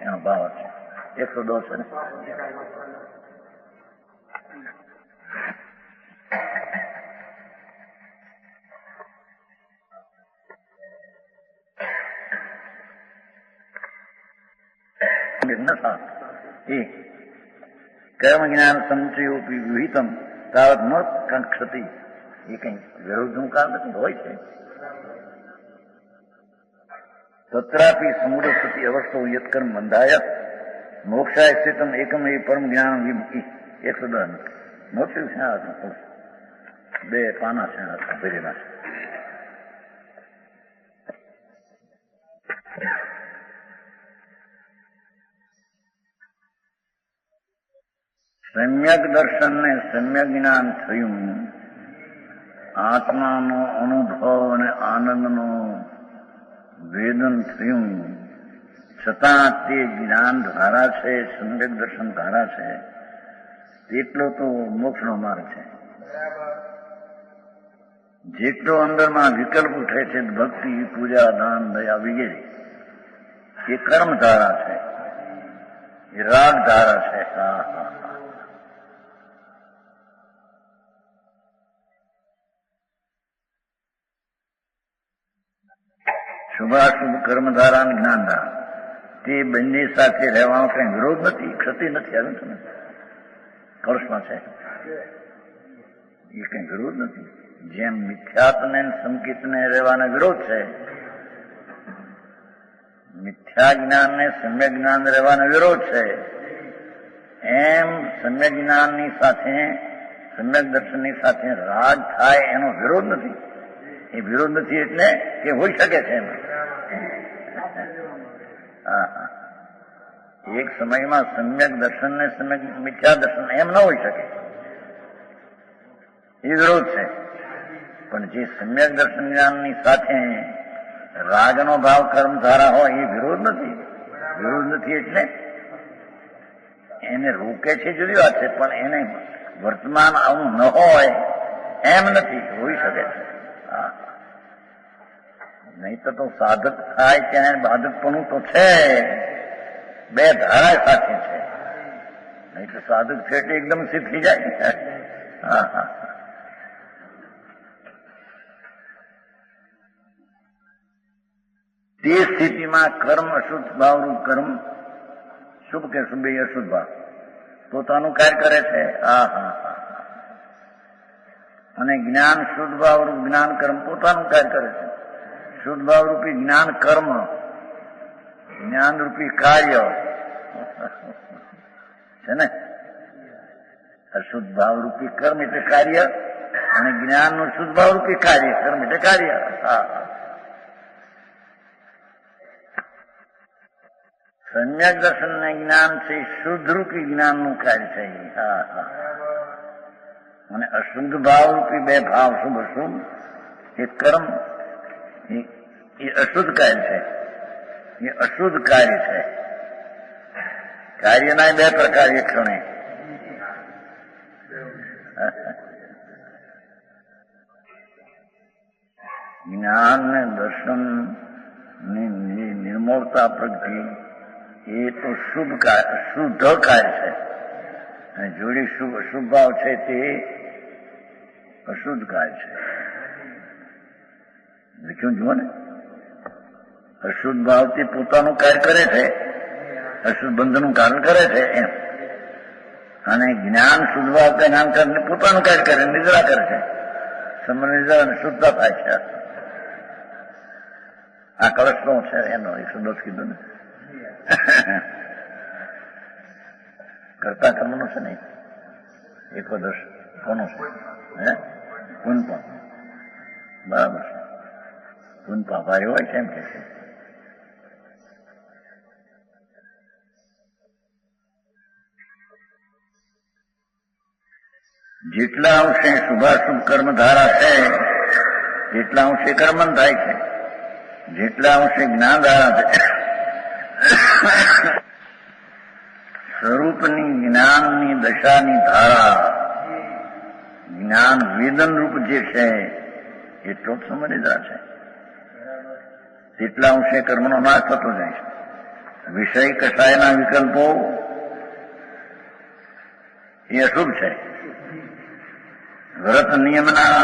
એનો ભાવ છે. 110 છે ને? કર્મ જ્ઞાન સંચયોપી વિહિતમ તાવત ન કંક્ષતિ. એ કઈ વિરોધનું કારણ નથી, હોય છે. તત્રાપી સમુદ્રસ્થી અવસ્થો યત્કર્મ બંધાય મોક્ષાય સ્થિતમ એકમ એ પરમ જ્ઞાન વિમુખી. 110 મોક્ષ છે. 2 પાના છે ભરેલા છે. સમ્યક દર્શન ને સમ્યક જ્ઞાન થયું, આત્માનો અનુભવ અને આનંદનો વેદન થયું, છતાં તે જ્ઞાન ધારા છે, સમ્યક દર્શન ધારા છે, તેટલો તો મોક્ષનો માર્ગ છે. જેટલો અંદરમાં વિકલ્પ ઉઠે છે, ભક્તિ, પૂજા, દાન, દયા વગેરે, એ કર્મ ધારા છે, એ રાગ ધારા છે. હા હા. શુભાશુભ કર્મધારા અને જ્ઞાનધારા તે બંને સાથે રહેવાનો કઈ વિરોધ નથી, ક્ષતિ નથી. આવે તમે કળશમાં છે, એ કઈ વિરોધ નથી. જેમ મિથ્યાત્વને સંકિતને રહેવાનો વિરોધ છે, મિથ્યા જ્ઞાનને સમ્યક જ્ઞાન રહેવાનો વિરોધ છે, એમ સમ્યક જ્ઞાનની સાથે સમ્યક દર્શનની સાથે રાગ થાય એનો વિરોધ નથી. એ વિરોધ નથી એટલે કે હોઈ શકે છે એમ. એક સમયમાં સમ્યક દર્શન ને સમ્યક મિથ્યા દર્શન એમ ન હોઈ શકે, એ વિરોધ છે. પણ જે સમ્યક દર્શન જ્ઞાનની સાથે રાગનો ભાવ કર્મ ધારા હોય એ વિરોધ નથી. વિરોધ નથી એટલે એને રોકે છે જુદી વાત છે, પણ એને વર્તમાન આવું ન હોય એમ નથી, હોઈ શકે છે. નહીં તો સાધક થાય ત્યાં બાધકપણું તો છે, 2 ધારા સાથે છે. નહીં તો સાધક છે એટલે એકદમ સિદ્ધ થઈ જાય. હા હા. તે સ્થિતિમાં કર્મ અશુદ્ધ ભાવરૂપ કર્મ, શુભ કે શુભ એ અશુદ્ધ ભાવ પોતાનું કાર્ય કરે છે. હા હા હા. અને જ્ઞાન શુદ્ધ ભાવરૂપ જ્ઞાન કર્મ પોતાનું કાર્ય કરે છે. શુદ્ધ ભાવરૂપી જ્ઞાન કર્મ, જ્ઞાનરૂપી કાર્ય છે ને. અશુદ્ધ ભાવરૂપી કર્મ એટલે કાર્ય, અને જ્ઞાનનું શુદ્ધ ભાવરૂપી કાર્ય, કર્મ એટલે કાર્ય. હા. સમ્યક દર્શન ને જ્ઞાન છે શુદ્ધરૂપી જ્ઞાનનું કાર્ય છે. હા હા. અને અશુદ્ધ ભાવરૂપી 2 ભાવ, શુભ અશુભ, એ કર્મ, એ અશુદ્ધ કાર્ય છે. એ અશુદ્ધ કાર્ય છે. કાર્યના 2 પ્રકાર એક ક્ષણે. જ્ઞાન ને દર્શન ની નિર્મળતા પ્રગતિ એ તો શુદ્ધ કાર્ય છે, અને જોડી શુભ ભાવ છે તે અશુદ્ધ કાર્ય છે. લખ્યું જુઓ ને, અશુદ્ધ ભાવથી પોતાનું કાર્ય કરે છે, અશુદ્ધ બંધનું કારણ કરે છે એમ. અને જ્ઞાન શુદ્ધ ભાવ જ્ઞાન કરીને પોતાનું કાર્ય કરે, નિદ્રા કરે છે. સમનિદ્રા અને શુદ્ધતા થાય છે. આ કળશ નો છે એનો 110 કીધું ને. કરતા કર્મનો છે ને 110 કોનો છે? હે પુનપા. બરાબર છે. પુનપા ભાઈ હોય છે એમ કે છે. જેટલા અંશે શુભાશુભ કર્મ ધારા છે તેટલા અંશે કર્મન થાય છે. જેટલા અંશે જ્ઞાન ધારા છે, સ્વરૂપની જ્ઞાનની દશાની ધારા, જ્ઞાન વેદન રૂપ જે છે એટલો જ સમજદાર છે. તેટલા અંશે કર્મનો નાશ થતો જાય છે. વિષય કસાયના વિકલ્પો એ અશુભ છે, વ્રત નિયમના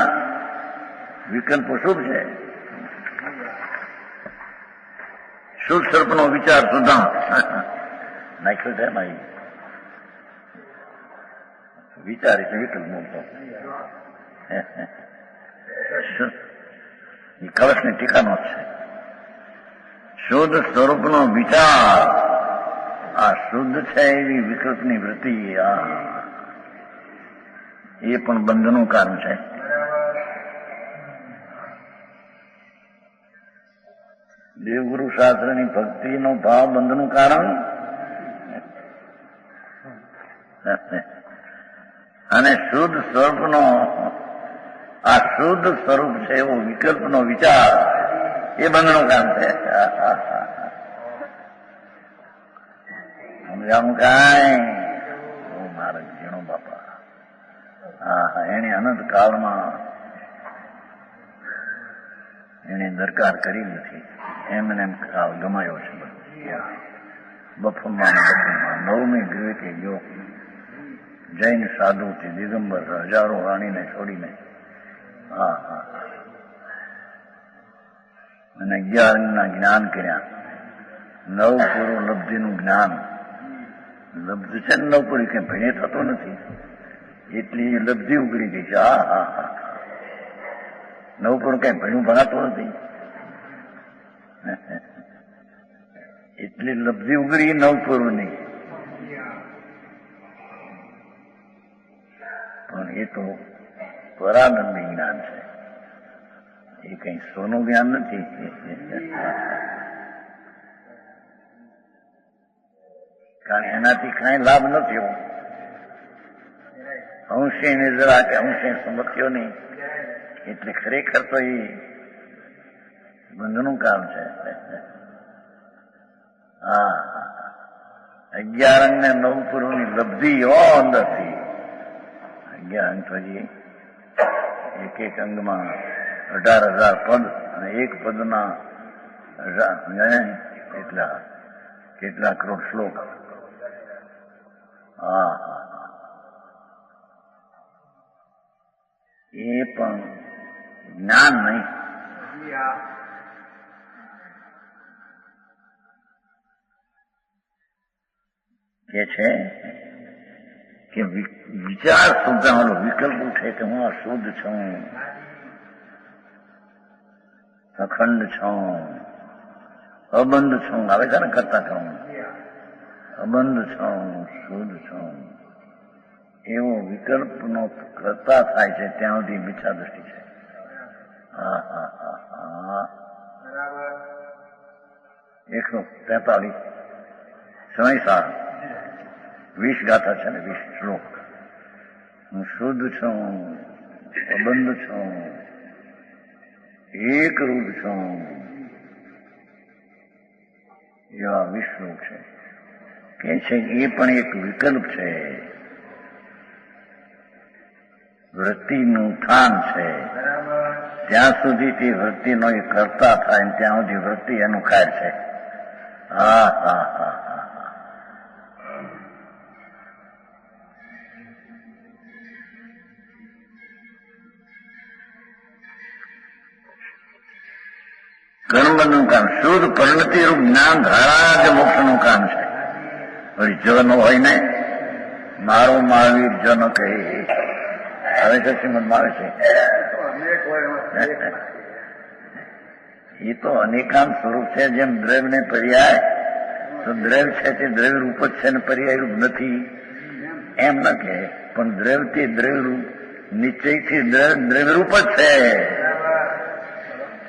વિકલ્પો શુભ છે. શુદ્ધ સર્પનો વિચાર સુધા નાખ્યો છે એમાં વિચાર એટલે વિકલ્પ મૂકતો એ કવચની ટીકાનો જ છે. શુદ્ધ સ્વરૂપનો વિચાર આ શુદ્ધ છે એવી વિકલ્પની વૃત્તિ એ પણ બંધનું કારણ છે. દેવગુરુ શાસ્ત્રની ભક્તિનો ભાવ બંધનું કારણ અને શુદ્ધ સ્વરૂપનો આ શુદ્ધ સ્વરૂપ છે એવો વિકલ્પનો વિચાર એ બંધનું કામ છે. સમજાવું કાંઈ મારે ઝીણો બાપા એને અનંત કાળમાં એને દરકાર કરી નથી, એમને એમ કાળ ગમાયો છે. બફમાં નવમી વિવેકે ગયો જૈન સાધુથી દિગંબર હજારો રાણીને છોડીને અને 11 જ્ઞાન કર્યા. નવપુરો લબ્ધિનું જ્ઞાન લબ્ધ છે ને નવપુરી કઈ ભણે થતો નથી એટલી લબ્ધિ ઉગડી ગઈ છે. નવપુરું કઈ ભણ્યું ભણાતું નથી એટલી લબ્ધિ ઉગડી નવપુરુની. પણ એ તો પરાનંદી જ્ઞાન છે, એ કઈ સોનું જ્ઞાન નથી. કારણ એનાથી કઈ લાભ નથી. અંશે ને જરા કે અંશે સમજ્યો નહીં એટલે ખરેખર તો એ બંધનું કામ છે. 11 ને નવપુરોની લબ્ધિ અંદરથી 11 અંગ પછી એક એક અંગમાં 18,000 પદ અને એક પદના કેટલા કરોડ શ્લોક. એ પણ જ્ઞાન નહીં. કે છે કે વિચાર શુદ્ધાનો વિકલ્પ ઉઠે કે હું આ શુદ્ધ છું, અખંડ છું, અબંધ છું, આવે છે ને કરતા છું, અબંધ છું, શુદ્ધ છું, એવો વિકલ્પનો કરતા થાય છે ત્યાં સુધી મિથ્યા દ્રષ્ટિ છે. 143 સમયસાર 20 ગાથા છે ને 20 શ્લોક. હું શુદ્ધ છું, અબંધ છું, એક રૂપ છું, એવા 20 શ્લોક છે. કે છે એ પણ એક વિકલ્પ છે, વૃત્તિનું સ્થાન છે. ત્યાં સુધી તે વૃત્તિનો એ કરતા થાય ત્યાં સુધી વૃત્તિ એનું કાર્ય છે. કર્મનું કામ શુદ્ધ પરિણતિ રૂપ જ્ઞાન ધારા જ મોક્ષનું કામ છે. વળી જન હોય ને મારો મહાવીર જન કહે આવે છે, શ્રીમદમાં આવે છે. એ તો અનેકાંત સ્વરૂપ છે. જેમ દ્રવ્ય ને પર્યાય તો દ્રવ્ય છે તે દ્રવ્ય રૂપ જ છે ને પર્યાય રૂપ નથી એમ ન કહે, પણ દ્રવ્યથી દ્રવ્ય રૂપ નિશ્ચયથી દ્રવ્ય રૂપ જ છે,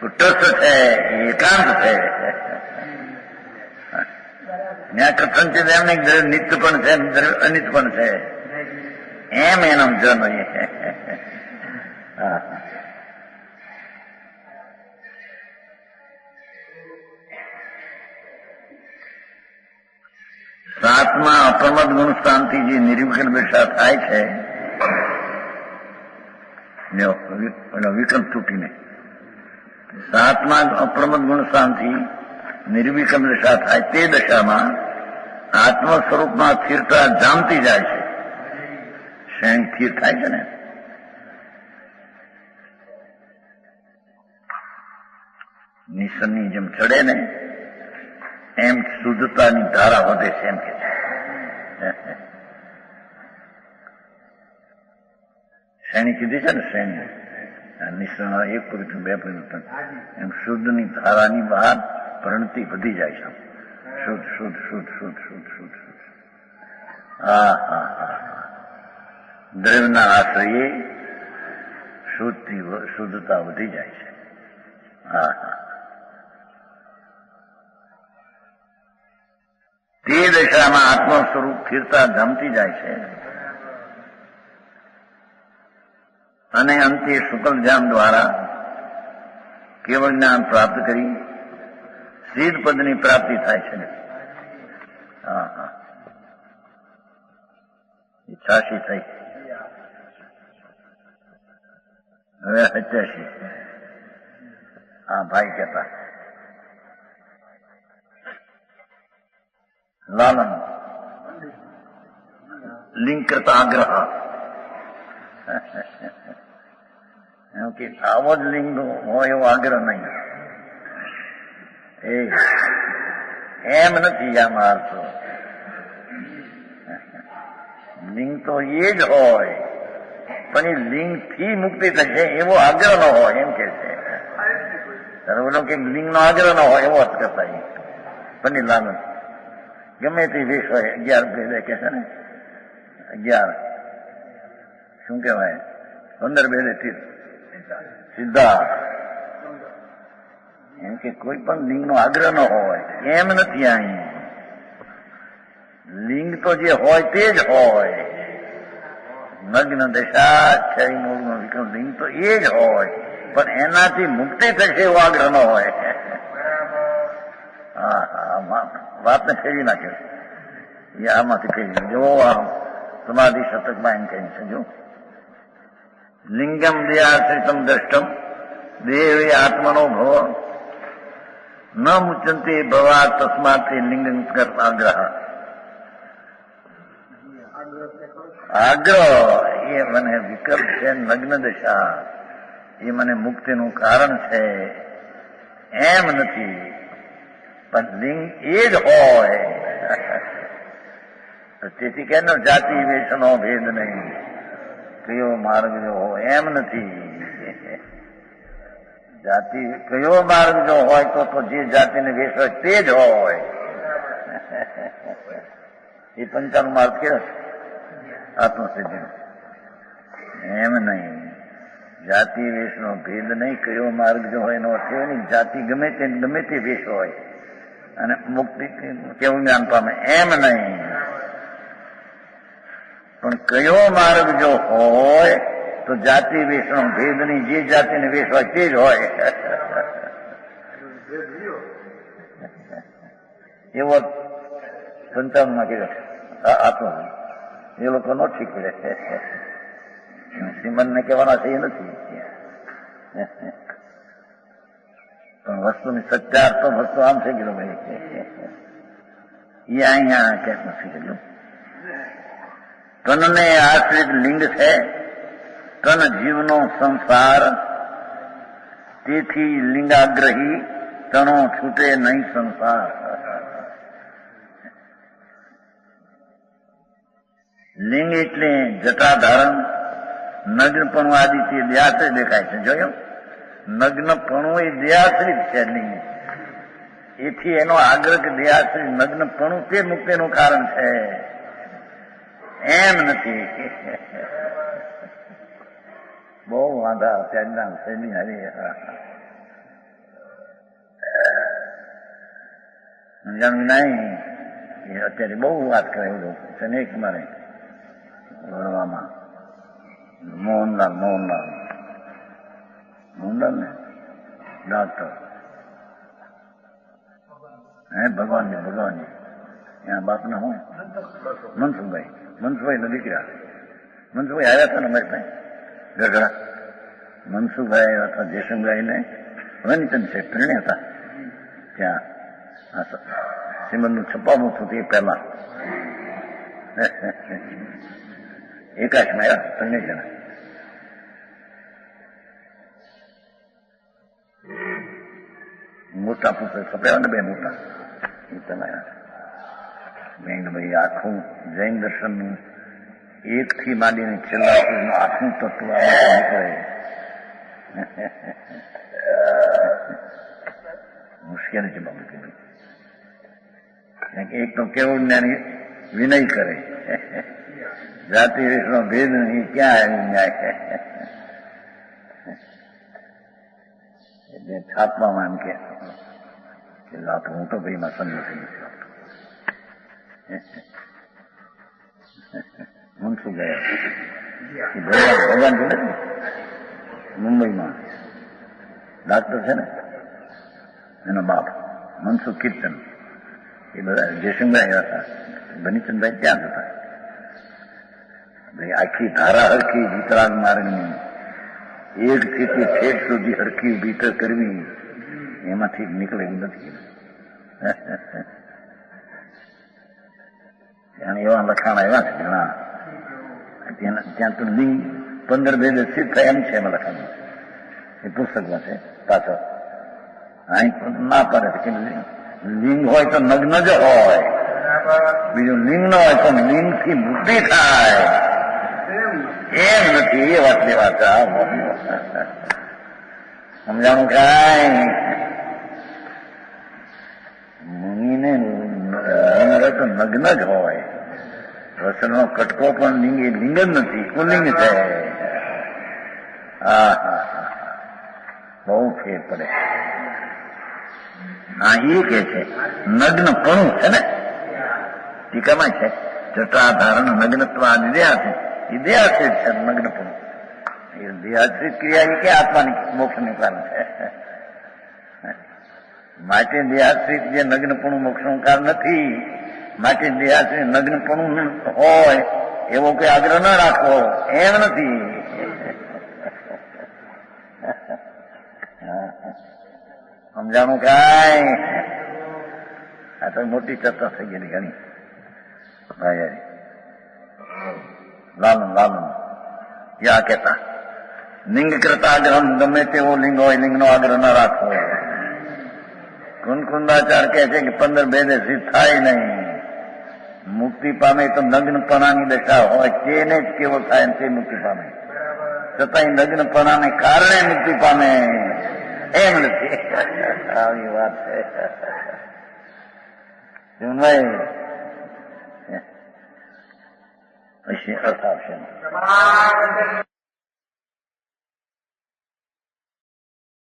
તટસ્થ છે, એકાંત છે. ત્યાં કથન છે એમ નહીં દ્રવ્ય નિત્ય પણ છે, દ્રવ્ય અનિત્ય પણ છે, એમ એનો જન હોય. સાતમા અપ્રમદ ગુણ શાંતિ જે નિર્વિકલ્પ બેઠા થાય છે વિકલ્પ તૂટીને સાતમા અપ્રમદ ગુણ શાંતિ નિર્વિકલ્પ દશા થાય તે દશામાં આત્મ સ્વરૂપમાં સ્થિરતા જામતી જાય છે. શ્રેણી સ્થિર થાય છે ને. નિસનની જેમ ચડે ને એમ શુદ્ધતાની ધારા વધે છે એમ કે છે. શ્રેણી કીધી છે ને શ્રેણી નિસરણ એક પરિવર્તન બે પરિવર્તન એમ શુદ્ધની ધારાની બહાર પ્રણતિ વધી જાય છે. શુદ્ધ શુદ્ધ શુદ્ધ શુદ્ધ શુદ્ધ શુદ્ધ શુદ્ધ. હા હા હા દ્રવ્યના આશ્રયે શુદ્ધતા વધી જાય છે. હા હા તે દશામાં આત્મ સ્વરૂપ સ્થિરતા જમતી જાય છે અને અંતે શુક્લ ધ્યાન દ્વારા કેવળ જ્ઞાન પ્રાપ્ત કરી સિદ્ધ પદની પ્રાપ્તિ થાય છે. હા હા ઈચ્છાશી થઈ હવે 87. હા ભાઈ કહેતા લાલન લિંગ કરતા આગ્રહ એમ કે આવો જ લિંગ હોય એવો આગ્રહ નહીં. એમ નથી આ મારતો. લિંગ તો એ જ હોય પણ એ લિંગ થી મુક્તિ થશે એવો આગ્રહ ન હોય એમ કે છે. બોલો કે લિંગ નો આગ્રહ ન હોય એવો અર્થ કરતા પણ એ લાલન ગમે તે વેશ હોય. 11 કે છે ને 11 શું કહેવાય 15 બેલેથી સીધા એમ કે કોઈ પણ લિંગ નો આગ્રહ ન હોય એમ નથી. અહીં લિંગ તો જે હોય તે જ હોય. નગ્ન દશા છે મૂળનો વિક્રમ લિંગ તો એ જ હોય પણ એનાથી મુક્તિ થશે એવો આગ્રહ ન હોય. હા હા વાતને ફેરવી નાખ્યો એ આમાંથી ફેરવી જો આમ સમાધિ શતકમાં એમ કહે છે જો લિંગમ દેહાશ્રિતમ દ્રષ્ટમ દેવે આત્મનો ભવ ન મુચંતે ભવા તસ્માત લિંગમ કર આગ્રહ. આગ્રહ એ મને વિકલ્પ છે. નગ્ન દશા એ મને મુક્તિનું કારણ છે એમ નથી પણ લિંગ એ જ હોય. તેથી કેનો જાતિ વેશનો ભેદ નહીં કયો માર્ગ જો હોય એમ નથી. જાતિ કયો માર્ગ જો હોય તો જે જાતિને વેશ હોય તે જ હોય. એ 55 માર્ગ કેવો આત્મસિદ્ધિ એમ નહીં. જાતિ વેશનો ભેદ નહીં કયો માર્ગ જો હોય એનો અર્થ નહીં. જાતિ ગમે તે વેશ હોય અને મુક્તિ કેવું જ્ઞાન પામે એમ નહીં પણ કયો માર્ગ જો હોય તો જાતિ વેશનો ભેદ નહીં. જે જાતિને વેશ હોય તે જ હોય એવો 55માં કીધું. આત્મ એ લોકો નો શીખવે. શ્રીમંતને કહેવાના છે એ નથી પણ વસ્તુની સચ્ચાર તો વસ્તુ આમ થઈ ગયેલો ભાઈ એ અહીંયા ક્યાંક નથી ગયેલું. તનને આશ્રિત લિંગ છે તન જીવનો સંસાર તેથી લિંગાગ્રહી તણો છૂટે નહીં સંસાર. લિંગ એટલે જટાધારણ નગ્નપણું આદિથી દેહાશ્રિત દેખાય છે. જોયું નગ્નપણું એ દેહાશ્રિત છે લિંગ. એથી એનો આગ્રહ કે દેહાશ્રિત નગ્નપણું તે મુક્તિનું કારણ છે એમ નથી. બહુ વાંધા અત્યારના શૈલી હારી સમજાણું નહીં. એ અત્યારે બહુ વાત કરે એવું છે ને. મારે ભણવામાં મોહનલાલ ને ડોક્ટર ભગવાનજી એના બાપના હું મનસુખભાઈ ના દીકરા. મનસુખભાઈ આવ્યા હતા ને અમારી પાસે ગઢડા. મનસુખભાઈ અથવા જયશંકભાઈ ને વનચંદ છે ત્રણે હતા ત્યાં શ્રીમદનું છપાવું થતું એ પહેલા એકાશમાં આવ્યા ત્રણે જણા. મોટા પુસ્તક છપાયા ને બે મોટા એ પેલા ભાઈ આખું જૈન દર્શનનું એક થી માંડીને છેલ્લા આખું તત્વ નીકળે. મુશ્કેલી છે બાબુ કે એક તો કેવું જ્ઞાની વિનય કરે, જાતિ વિષનો ભેદ નહીં, ક્યાં આવ્યું ન્યાય. એટલે છાપવામાં એમ કે હું તો ભાઈ માં સમજો થઈ નથી આવતો. મનસુખ ગયા ભગવાન છે ને મુંબઈમાં ડાક્ટર છે ને, એનો બાપ મનસુખ કીર્તન, એ બધા જયશંકરભાઈ હતા, બનીચંદભાઈ ત્યાં હતા. આખી ધારા હરખી વિતરાગ માર્ગની એક થી ઠેઠ સુધી હરખી ભીતર કરવી એમાંથી નીકળે એવું નથી. ત્યાં એવા લખાણ આવ્યા છે ઘણા, ત્યાં તો લિંગ 15 ભેદ સિદ્ધ થાય એમ છે એમાં લખાણ, એ પુસ્તકમાં છે પાછળ. અહીં ના પડે કે લિંગ હોય તો નગ્ન જ હોય, બીજું લિંગ ન હોય તો લિંગ થી મુક્તિ થાય એમ નથી. એ વાત વાત સમજાણું કાંઈ મુનિને લિંગ હોય તો નગ્ન જ હોય. વસનનો કટકો પણ લિંગ એ લિંગ જ નથી, કુલિંગ છે. હા હા હા, બહુ ફેર પડે. હા એ કે છે નગ્નપણું છે ને, ટીકામાં છે જટાધારણ નગ્નત્વ દેહાશ્રિત છે નગ્નપણું. એ દેહાશ્રિત ક્રિયા એ કે આત્માની મોક્ષનું કારણ છે. માટે દેહાશ્રિત જે નગ્નપણું મોક્ષનું કારણ નથી. માટે દેહાશ્રિત નગ્નપણું હોય એવો કોઈ આગ્રહ ન રાખવો એમ નથી. સમજાણું કાંઈ? આ તો મોટી ચર્ચા થઈ ગયેલી ઘણી. ભાઈ લાલન યા કહેતા લિંગ કરતા આગ્રહ ગમે તેવો લિંગ હોય લિંગનો આગ્રહ ન રાખવો. કુંદાચાર કહે છે કે 15 ભેદે સિદ્ધ થાય નહીં. મુક્તિ પામે તો નગ્નપણાની દશા હોય તેને જ કેવો થાય તે મુક્તિ પામે, છતાંય નગ્નપણાને કારણે મુક્તિ પામે એમ નથી. આવી વાત છે. પછી અર્થ આવશે.